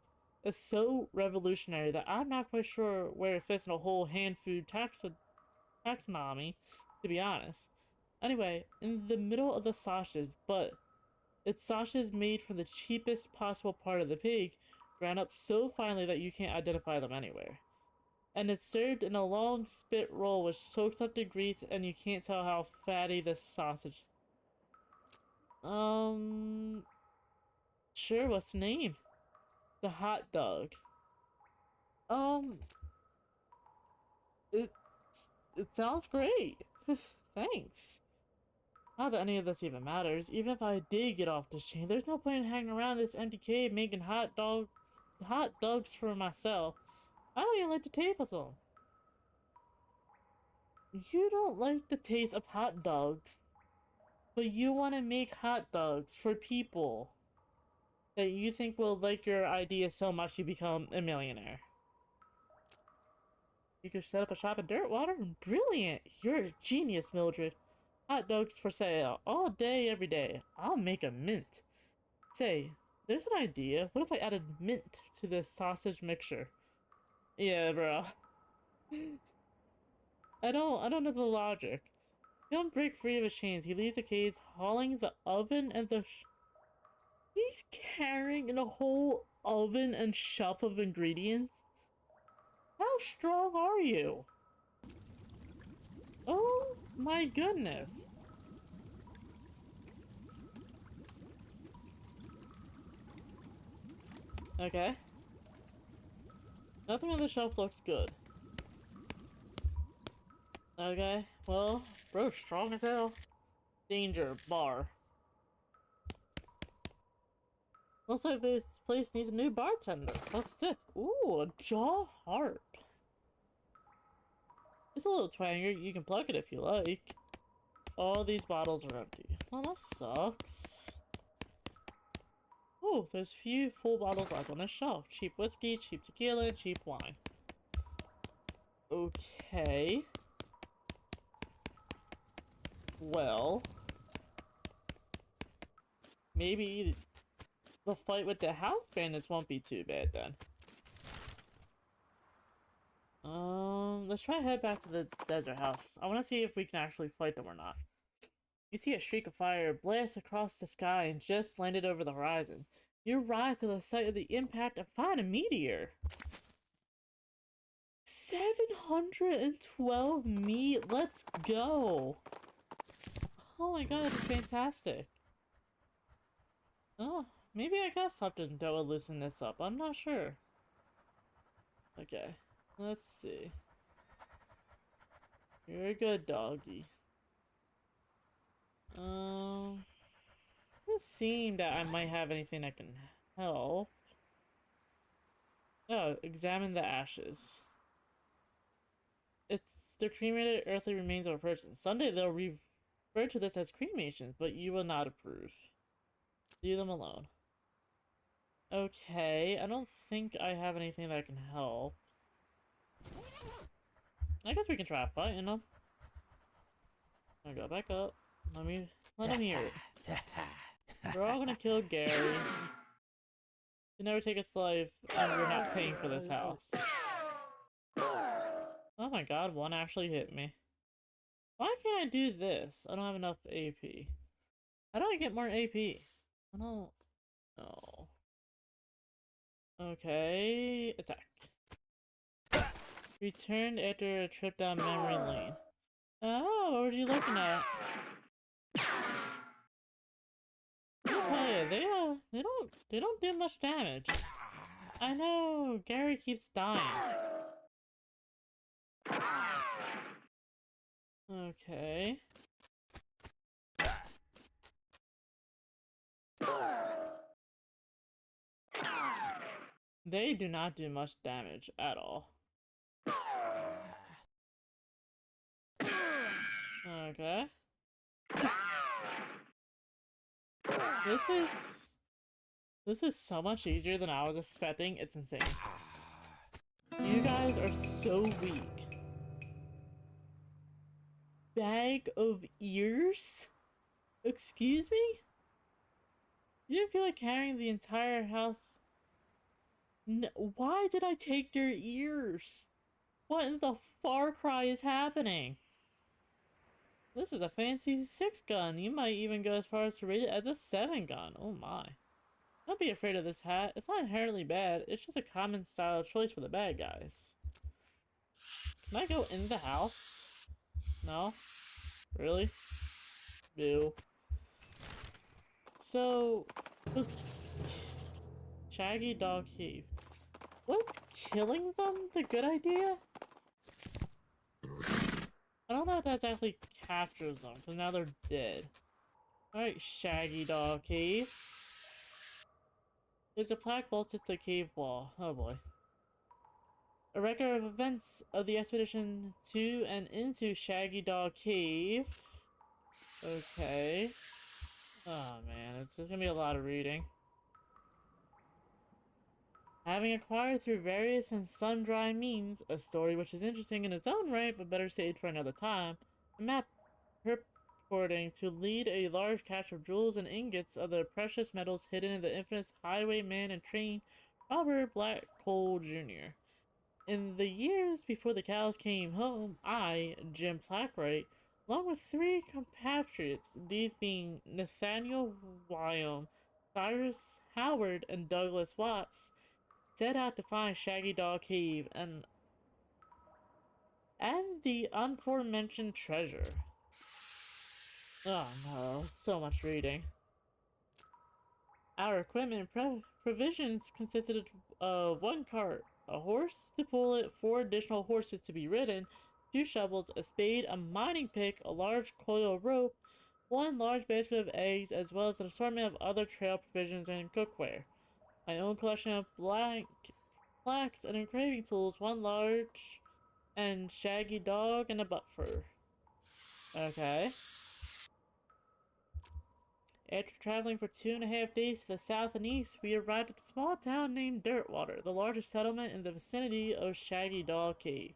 It's so revolutionary that I'm not quite sure where it fits in a whole hand food taxonomy, to be honest. Anyway, in the middle of the sausages, but it's sausages made from the cheapest possible part of the pig, ground up so finely that you can't identify them anywhere. And it's served in a long spit roll which soaks up the grease and you can't tell how fatty the sausage. Sure, what's the name? The hot dog. It, it sounds great. Thanks. Not that any of this even matters. Even if I did get off this chain, there's no point in hanging around this empty cave making hot dogs for myself. I don't even like the taste of them. You don't like the taste of hot dogs, but you want to make hot dogs for people that you think will like your idea so much you become a millionaire. You could set up a shop in Dirtwater? Brilliant! You're a genius, Mildred. Hot dogs for sale, all day, every day. I'll make a mint. Say, there's an idea. What if I added mint to this sausage mixture? Yeah, bro. I don't know the logic. He don't break free of his chains. He leaves the cage, hauling the oven and the... He's carrying a whole oven and shelf of ingredients? How strong are you? Oh my goodness. Okay. Nothing on the shelf looks good. Okay, well, bro, strong as hell. Danger, bar. Looks like this place needs a new bartender. What's this? Ooh, a jaw harp. It's a little twanger. You can plug it if you like. All these bottles are empty. Well, that sucks. Oh, there's few full bottles left on the shelf. Cheap whiskey, cheap tequila, and cheap wine. Okay. Well, maybe the fight with the house bandits won't be too bad then. Let's try to head back to the desert house. I want to see if we can actually fight them or not. You see a streak of fire blast across the sky and just landed over the horizon. You arrive to the site of the impact and find a meteor. 712 meat. Let's go. Oh my god, that's fantastic. Oh, maybe I got something that will loosen this up. I'm not sure. Okay, let's see. You're a good doggy. Doesn't seem that I might have anything that can help. Oh, examine the ashes. It's the cremated earthly remains of a person. Someday they'll refer to this as cremations, but you will not approve. Leave them alone. Okay, I don't think I have anything that can help. I guess we can try fighting them. I'll go back up. Let him hear it. We're all gonna kill Gary. You never take his life, and we're not paying for this house. Oh my god, one actually hit me. Why can't I do this? I don't have enough AP. How do I get more AP? I don't know. Okay, attack. Returned after a trip down memory lane. Oh, what were you looking at? I'll tell you, they don't do much damage. I know, Gary keeps dying. Okay. They do not do much damage at all. Okay. This is so much easier than I was expecting. It's insane. You guys are so weak. Bag of ears? Excuse me? You didn't feel like carrying the entire house? No, why did I take their ears? What in the Far Cry is happening? This is a fancy 6 gun. You might even go as far as to rate it as a 7 gun. Oh my. Don't be afraid of this hat. It's not inherently bad. It's just a common style choice for the bad guys. Can I go in the house? No? Really? Boo. So... Shaggy Dog Cave. Was killing them the good idea? I don't know if that actually captures them, because now they're dead. Alright, Shaggy Dog Cave. There's a plaque bolted to the cave wall. Oh boy. A record of events of the expedition to and into Shaggy Dog Cave. Okay. Oh man, it's gonna be a lot of reading. Having acquired through various and sundry means a story which is interesting in its own right, but better saved for another time, a map purporting to lead a large cache of jewels and ingots of the precious metals hidden in the infamous highwayman and train Robert Black Cole Jr. In the years before the cows came home, I, Jim Plackwright, along with 3 compatriots, these being Nathaniel Wyom, Cyrus Howard and Douglas Watts set out to find Shaggy Dog Cave and the aforementioned treasure. Oh no, so much reading. Our equipment and provisions consisted of one cart, a horse to pull it, 4 additional horses to be ridden, 2 shovels, a spade, a mining pick, a large coil of rope, 1 large basket of eggs, as well as an assortment of other trail provisions and cookware. My own collection of plaques and engraving tools, 1 large and shaggy dog, and a butt fur. Okay. After traveling for 2.5 days to the south and east, we arrived at a small town named Dirtwater, the largest settlement in the vicinity of Shaggy Dog Cave.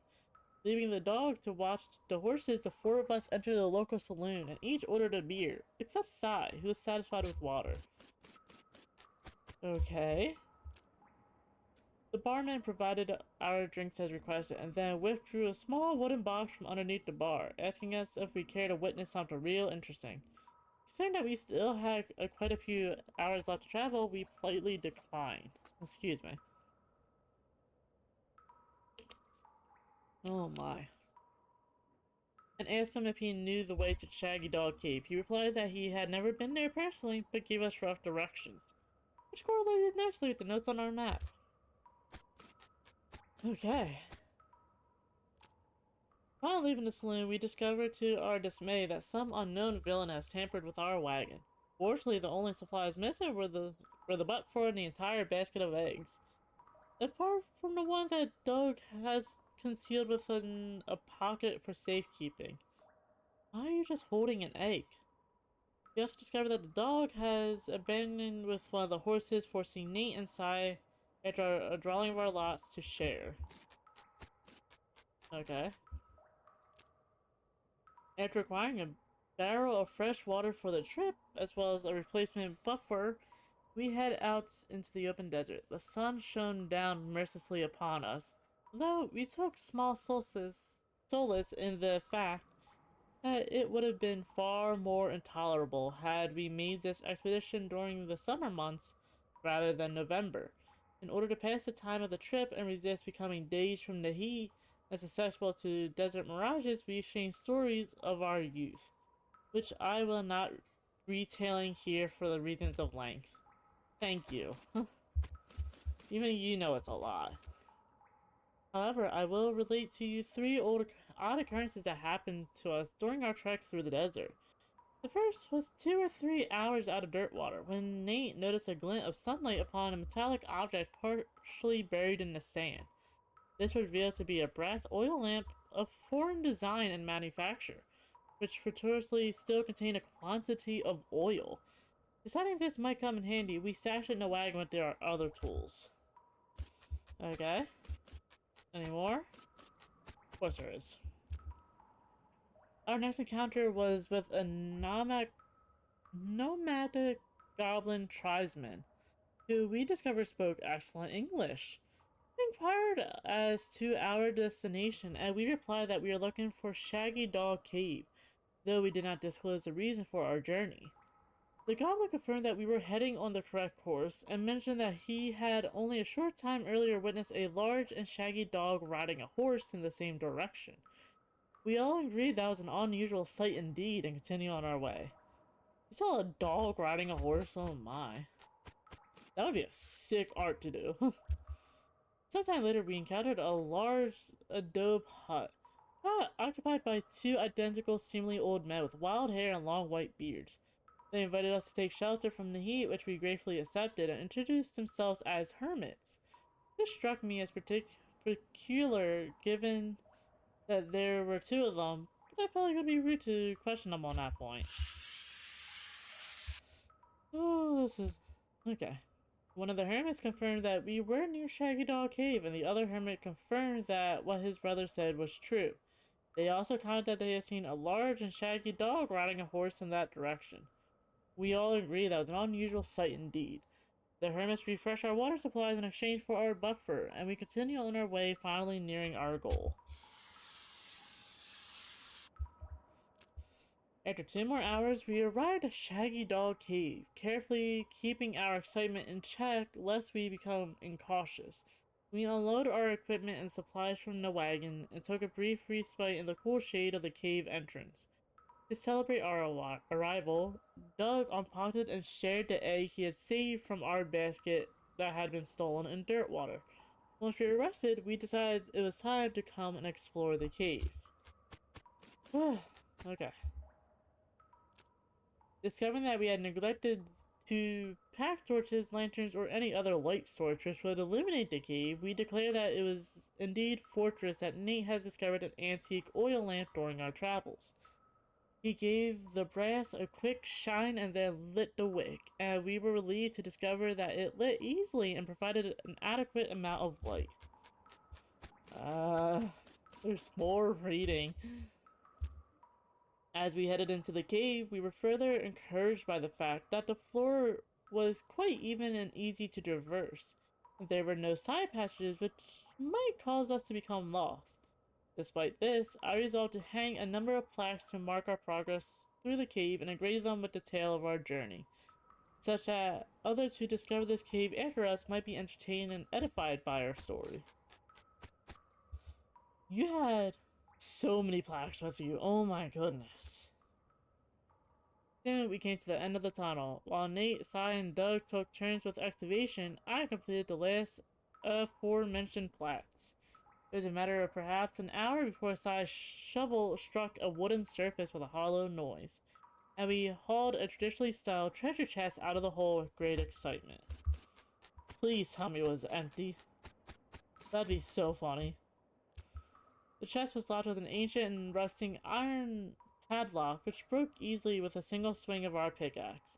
Leaving the dog to watch the horses, the 4 of us entered the local saloon and each ordered a beer, except Sai, who was satisfied with water. Okay. The barman provided our drinks as requested and then withdrew a small wooden box from underneath the bar, asking us if we cared to witness something real interesting. Considering that we still had quite a few hours left to travel, we politely declined. Excuse me. Oh my. And asked him if he knew the way to Shaggy Dog Cave. He replied that he had never been there personally, but gave us rough directions, which correlated nicely with the notes on our map. Okay. Upon leaving the saloon, we discovered to our dismay that some unknown villain has tampered with our wagon. Fortunately, the only supplies missing were the butt for and the entire basket of eggs. Apart from the one that Doug has concealed within a pocket for safekeeping. Why are you just holding an egg? We also discovered that the dog has abandoned with one of the horses, forcing Nate and Sai after a drawing of our lots to share. Okay. After acquiring a barrel of fresh water for the trip, as well as a replacement buffer, we head out into the open desert. The sun shone down mercilessly upon us, though we took small solace in the fact that it would have been far more intolerable had we made this expedition during the summer months rather than November. In order to pass the time of the trip and resist becoming dazed from the heat and susceptible to desert mirages, we exchanged stories of our youth, which I will not retailing here for the reasons of length. Thank you. Even you know it's a lot. However, I will relate to you 3 odd occurrences that happened to us during our trek through the desert. The first was 2 or 3 hours out of Dirtwater, when Nate noticed a glint of sunlight upon a metallic object partially buried in the sand. This revealed to be a brass oil lamp of foreign design and manufacture, which fortuitously still contained a quantity of oil. Deciding this might come in handy, we stashed it in the wagon with our other tools. Okay. Any more? Of course there is. Our next encounter was with a nomadic goblin tribesman, who we discovered spoke excellent English. We inquired as to our destination, and we replied that we were looking for Shaggy Dog Cave, though we did not disclose the reason for our journey. The goblin confirmed that we were heading on the correct course, and mentioned that he had only a short time earlier witnessed a large and shaggy dog riding a horse in the same direction. We all agreed that was an unusual sight indeed, and continued on our way. We saw a dog riding a horse, oh my. That would be a sick art to do. Sometime later, we encountered a large adobe hut, occupied by 2 identical, seemingly old men with wild hair and long white beards. They invited us to take shelter from the heat, which we gratefully accepted, and introduced themselves as hermits. This struck me as peculiar, given that there were 2 of them, but I felt like it would be rude to question them on that point. Oh, this is... okay. One of the hermits confirmed that we were near Shaggy Dog Cave, and the other hermit confirmed that what his brother said was true. They also commented that they had seen a large and shaggy dog riding a horse in that direction. We all agreed that was an unusual sight indeed. The hermits refreshed our water supplies in exchange for our buffer, and we continued on our way, finally nearing our goal. After 2 more hours, we arrived at Shaggy Dog Cave, carefully keeping our excitement in check lest we become incautious. We unloaded our equipment and supplies from the wagon and took a brief respite in the cool shade of the cave entrance. To celebrate our arrival, Doug unpocketed and shared the egg he had saved from our basket that had been stolen in Dirtwater. Once we were rested, we decided it was time to come and explore the cave. Okay. Discovering that we had neglected to pack torches, lanterns, or any other light source which would illuminate the cave, we declared that it was indeed Fortress that Nate has discovered an antique oil lamp during our travels. He gave the brass a quick shine and then lit the wick, and we were relieved to discover that it lit easily and provided an adequate amount of light. There's more reading. As we headed into the cave, we were further encouraged by the fact that the floor was quite even and easy to traverse. There were no side passages which might cause us to become lost. Despite this, I resolved to hang a number of plaques to mark our progress through the cave and engrave them with the tale of our journey, such that others who discover this cave after us might be entertained and edified by our story. You had so many plaques with you, oh my goodness. Soon we came to the end of the tunnel. While Nate, Sai, and Doug took turns with excavation, I completed the last aforementioned plaques. It was a matter of perhaps an hour before Sai's shovel struck a wooden surface with a hollow noise, and we hauled a traditionally styled treasure chest out of the hole with great excitement. Please tell me it was empty. That'd be so funny. The chest was locked with an ancient and rusting iron padlock, which broke easily with a single swing of our pickaxe.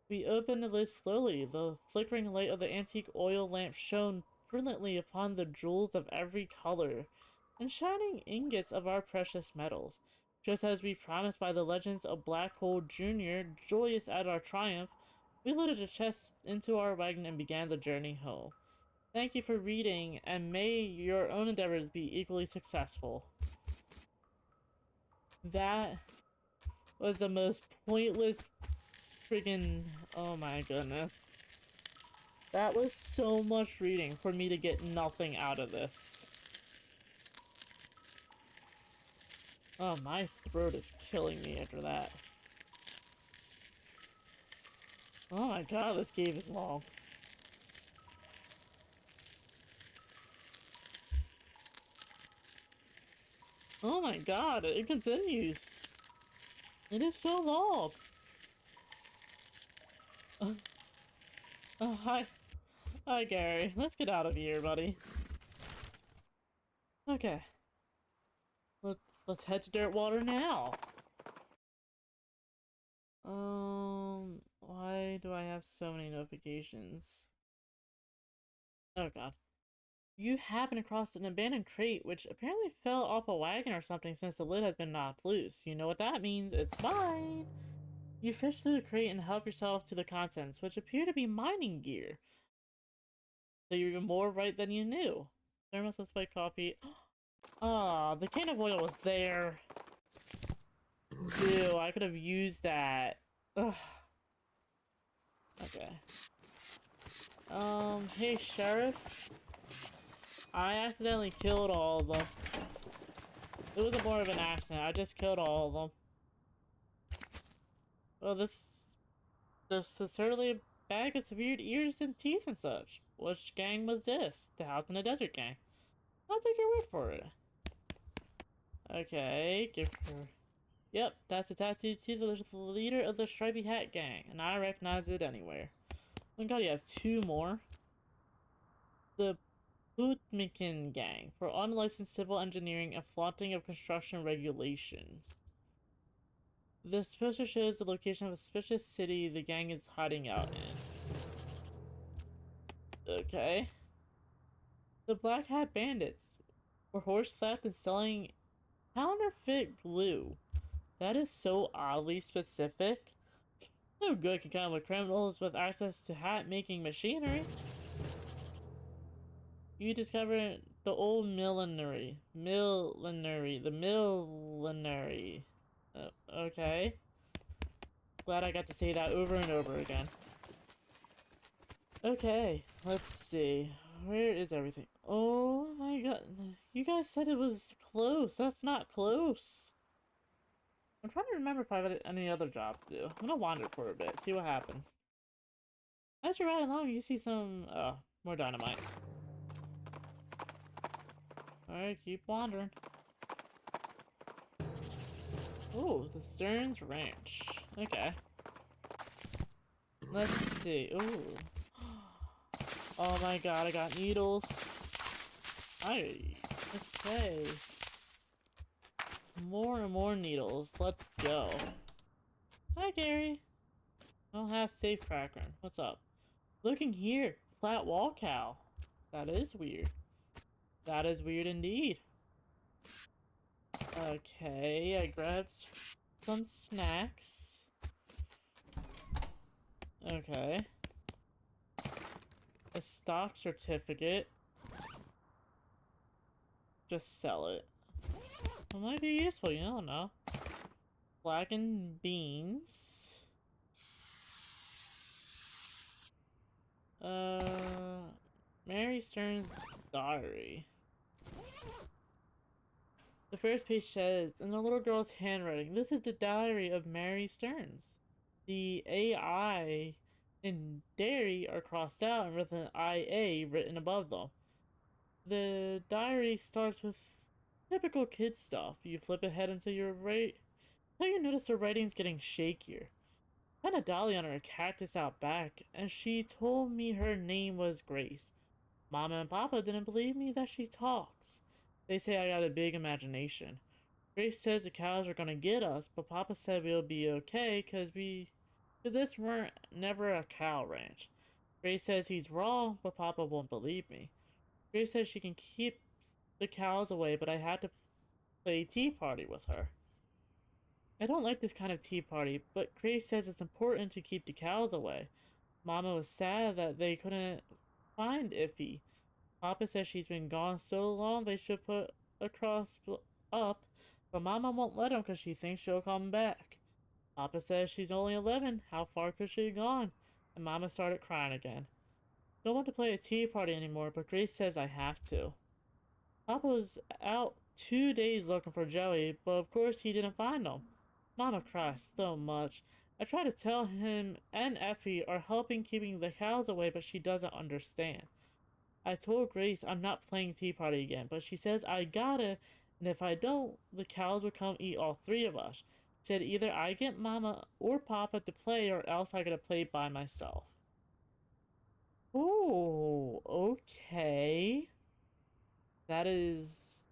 We opened the lid slowly. The flickering light of the antique oil lamp shone brilliantly upon the jewels of every color and shining ingots of our precious metals. Just as we promised by the legends of Black Hole Jr., joyous at our triumph, we loaded the chest into our wagon and began the journey home. Thank you for reading, and may your own endeavors be equally successful. That was the most pointless freaking... oh my goodness. That was so much reading for me to get nothing out of this. Oh, my throat is killing me after that. Oh my god, this game is long. Oh my god, it continues. It is so long. Hi. Hi, Gary. Let's get out of here, buddy. Okay. Let's head to Dirtwater now. Why do I have so many notifications? Oh god. You happen across an abandoned crate which apparently fell off a wagon or something since the lid has been knocked loose. You know what that means? It's mine! You fish through the crate and help yourself to the contents, which appear to be mining gear. So you're even more right than you knew. Thermos and spiked coffee. Ah, the can of oil was there. Ew, I could have used that. Ugh. Okay. Hey, Sheriff. I accidentally killed all of them. It wasn't more of an accident. I just killed all of them. Well, this is certainly a bag of severed ears and teeth and such. Which gang was this? The House in the Desert gang. I'll take your word for it. Okay, give her... Yep, that's the tattooed teeth of the leader of the Stripy Hat gang, and I recognize it anywhere. Oh god, you have 2 more. The Bootmikin gang, for unlicensed civil engineering and flaunting of construction regulations. This poster shows the location of a suspicious city the gang is hiding out in. Okay. The Black Hat Bandits, for horse theft and selling counterfeit glue. That is so oddly specific. No good can come with criminals with access to hat-making machinery. You discover the old millinery. The millinery. Okay. Glad I got to say that over and over again. Okay, let's see. Where is everything? Oh my god. You guys said it was close. That's not close. I'm trying to remember if I have any other job to do. I'm gonna wander for a bit, see what happens. As you're riding along, you see some, more dynamite. Alright, keep wandering. Oh, the Stearns Ranch. Okay. Let's see. Ooh. Oh my god, I got needles. Okay. More and more needles. Let's go. Hi, Gary. I don't have safe cracker. What's up? Looking here. Flat wall cow. That is weird. That is weird indeed. Okay, I grabbed some snacks. Okay. A stock certificate. Just sell it. It might be useful, you don't know. Blackened beans. Mary Stearns' diary. The first page says, in the little girl's handwriting, this is the diary of Mary Stearns. The AI and dairy are crossed out and with an IA written above them. The diary starts with typical kid stuff. You flip ahead until you're until you notice her writing's getting shakier. I had a dolly on her cactus out back, and she told me her name was Grace. Mama and Papa didn't believe me that she talks. They say I got a big imagination. Grace says the cows are gonna get us, but Papa said we'll be okay cause this weren't never a cow ranch. Grace says he's wrong, but Papa won't believe me. Grace says she can keep the cows away, but I had to play tea party with her. I don't like this kind of tea party, but Grace says it's important to keep the cows away. Mama was sad that they couldn't find Iffy. Papa says she's been gone so long they should put a cross up, but Mama won't let him because she thinks she'll come back. Papa says she's only 11, how far could she have gone? And Mama started crying again. Don't want to play a tea party anymore, but Grace says I have to. Papa was out 2 days looking for Joey, but of course he didn't find him. Mama cries so much. I try to tell him and Effie are helping keeping the cows away, but she doesn't understand. I told Grace I'm not playing tea party again, but she says I gotta, and if I don't, the cows will come eat all three of us. She said either I get Mama or Papa to play, or else I gotta play by myself. Ooh, okay. That is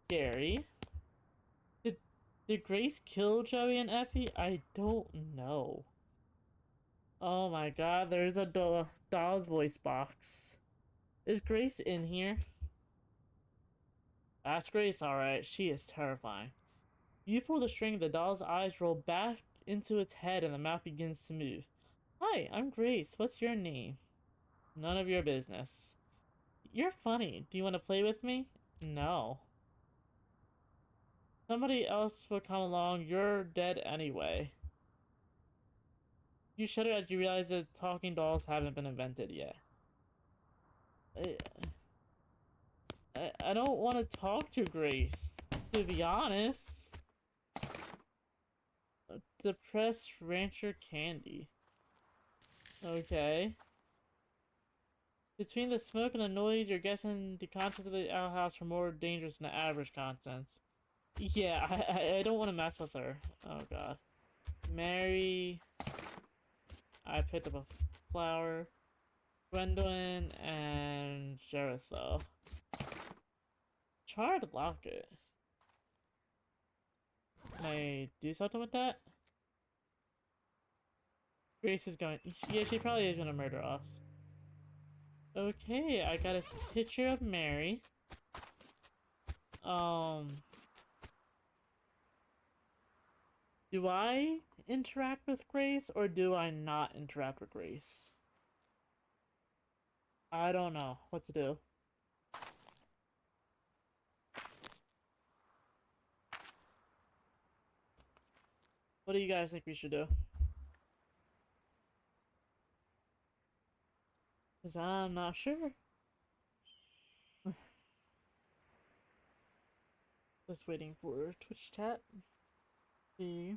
scary. Did Grace kill Joey and Effie? I don't know. Oh my god, there's a doll's voice box. Is Grace in here? That's Grace, alright. She is terrifying. You pull the string, the doll's eyes roll back into its head and the mouth begins to move. Hi, I'm Grace. What's your name? None of your business. You're funny. Do you want to play with me? No. Somebody else will come along. You're dead anyway. You shudder as you realize that talking dolls haven't been invented yet. I don't want to talk to Grace, to be honest. Depressed rancher candy. Okay. Between the smoke and the noise, you're guessing the contents of the outhouse are more dangerous than the average contents. Yeah, I don't want to mess with her. Oh god. Mary. I picked up a flower. Gwendolyn and Jeritho. Try to lock it. Can I do something with that? Grace is going. Yeah, she probably is gonna murder us. Okay, I got a picture of Mary. Do I interact with Grace or do I not interact with Grace? I don't know what to do. What do you guys think we should do? Because I'm not sure. Just waiting for Twitch chat. See.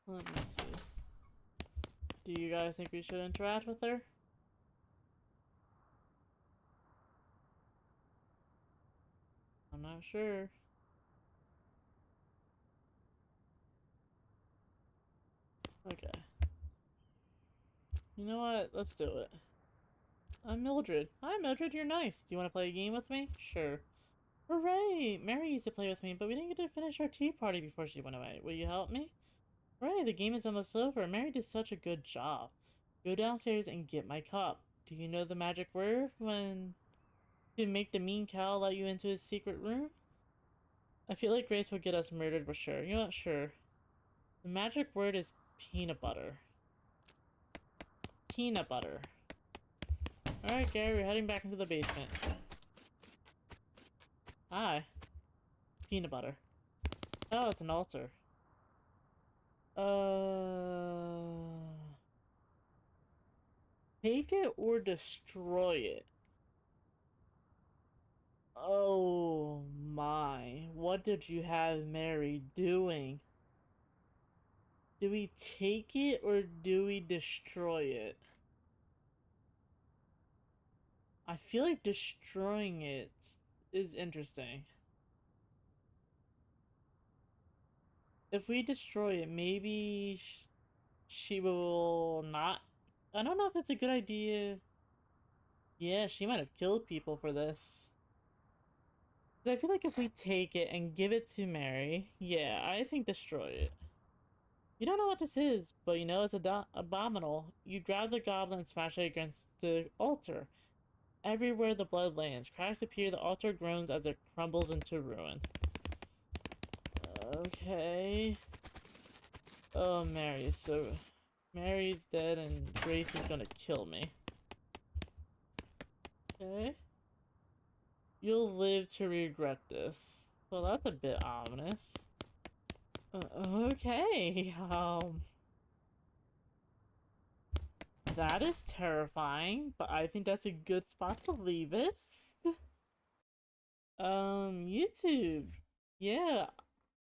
Let me see. Do you guys think we should interact with her? I'm not sure. Okay. You know what? Let's do it. I'm Mildred. Hi, Mildred, you're nice. Do you want to play a game with me? Sure. Hooray! Mary used to play with me, but we didn't get to finish our tea party before she went away. Will you help me? Hooray, the game is almost over. Mary did such a good job. Go downstairs and get my cup. Do you know the magic word when to make the mean cow let you into his secret room? I feel like Grace will get us murdered, but sure. You know what? Sure. The magic word is peanut butter. Peanut butter. Alright, Gary, we're heading back into the basement. Hi. Peanut butter. Oh, it's an altar. Take it or destroy it? Oh my. What did you have Mary doing? Do we take it or do we destroy it? I feel like destroying it is interesting. If we destroy it, maybe she will not. I don't know if it's a good idea. Yeah, she might have killed people for this. But I feel like if we take it and give it to Mary, yeah, I think destroy it. You don't know what this is, but you know it's abominable. You grab the goblin and smash it against the altar. Everywhere the blood lands, cracks appear, the altar groans as it crumbles into ruin. Okay. Oh, Mary's dead and Grace is gonna kill me. Okay. You'll live to regret this. Well, that's a bit ominous. Okay, that is terrifying, but I think that's a good spot to leave it. YouTube. Yeah,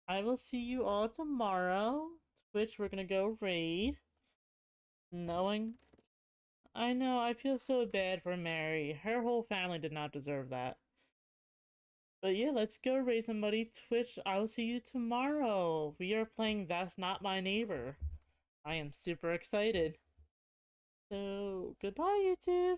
I will see you all tomorrow. Twitch, we're gonna go raid. Knowing... I know, I feel so bad for Mary. Her whole family did not deserve that. But yeah, let's go raid somebody. Twitch, I will see you tomorrow. We are playing That's Not My Neighbor. I am super excited. So, goodbye, YouTube.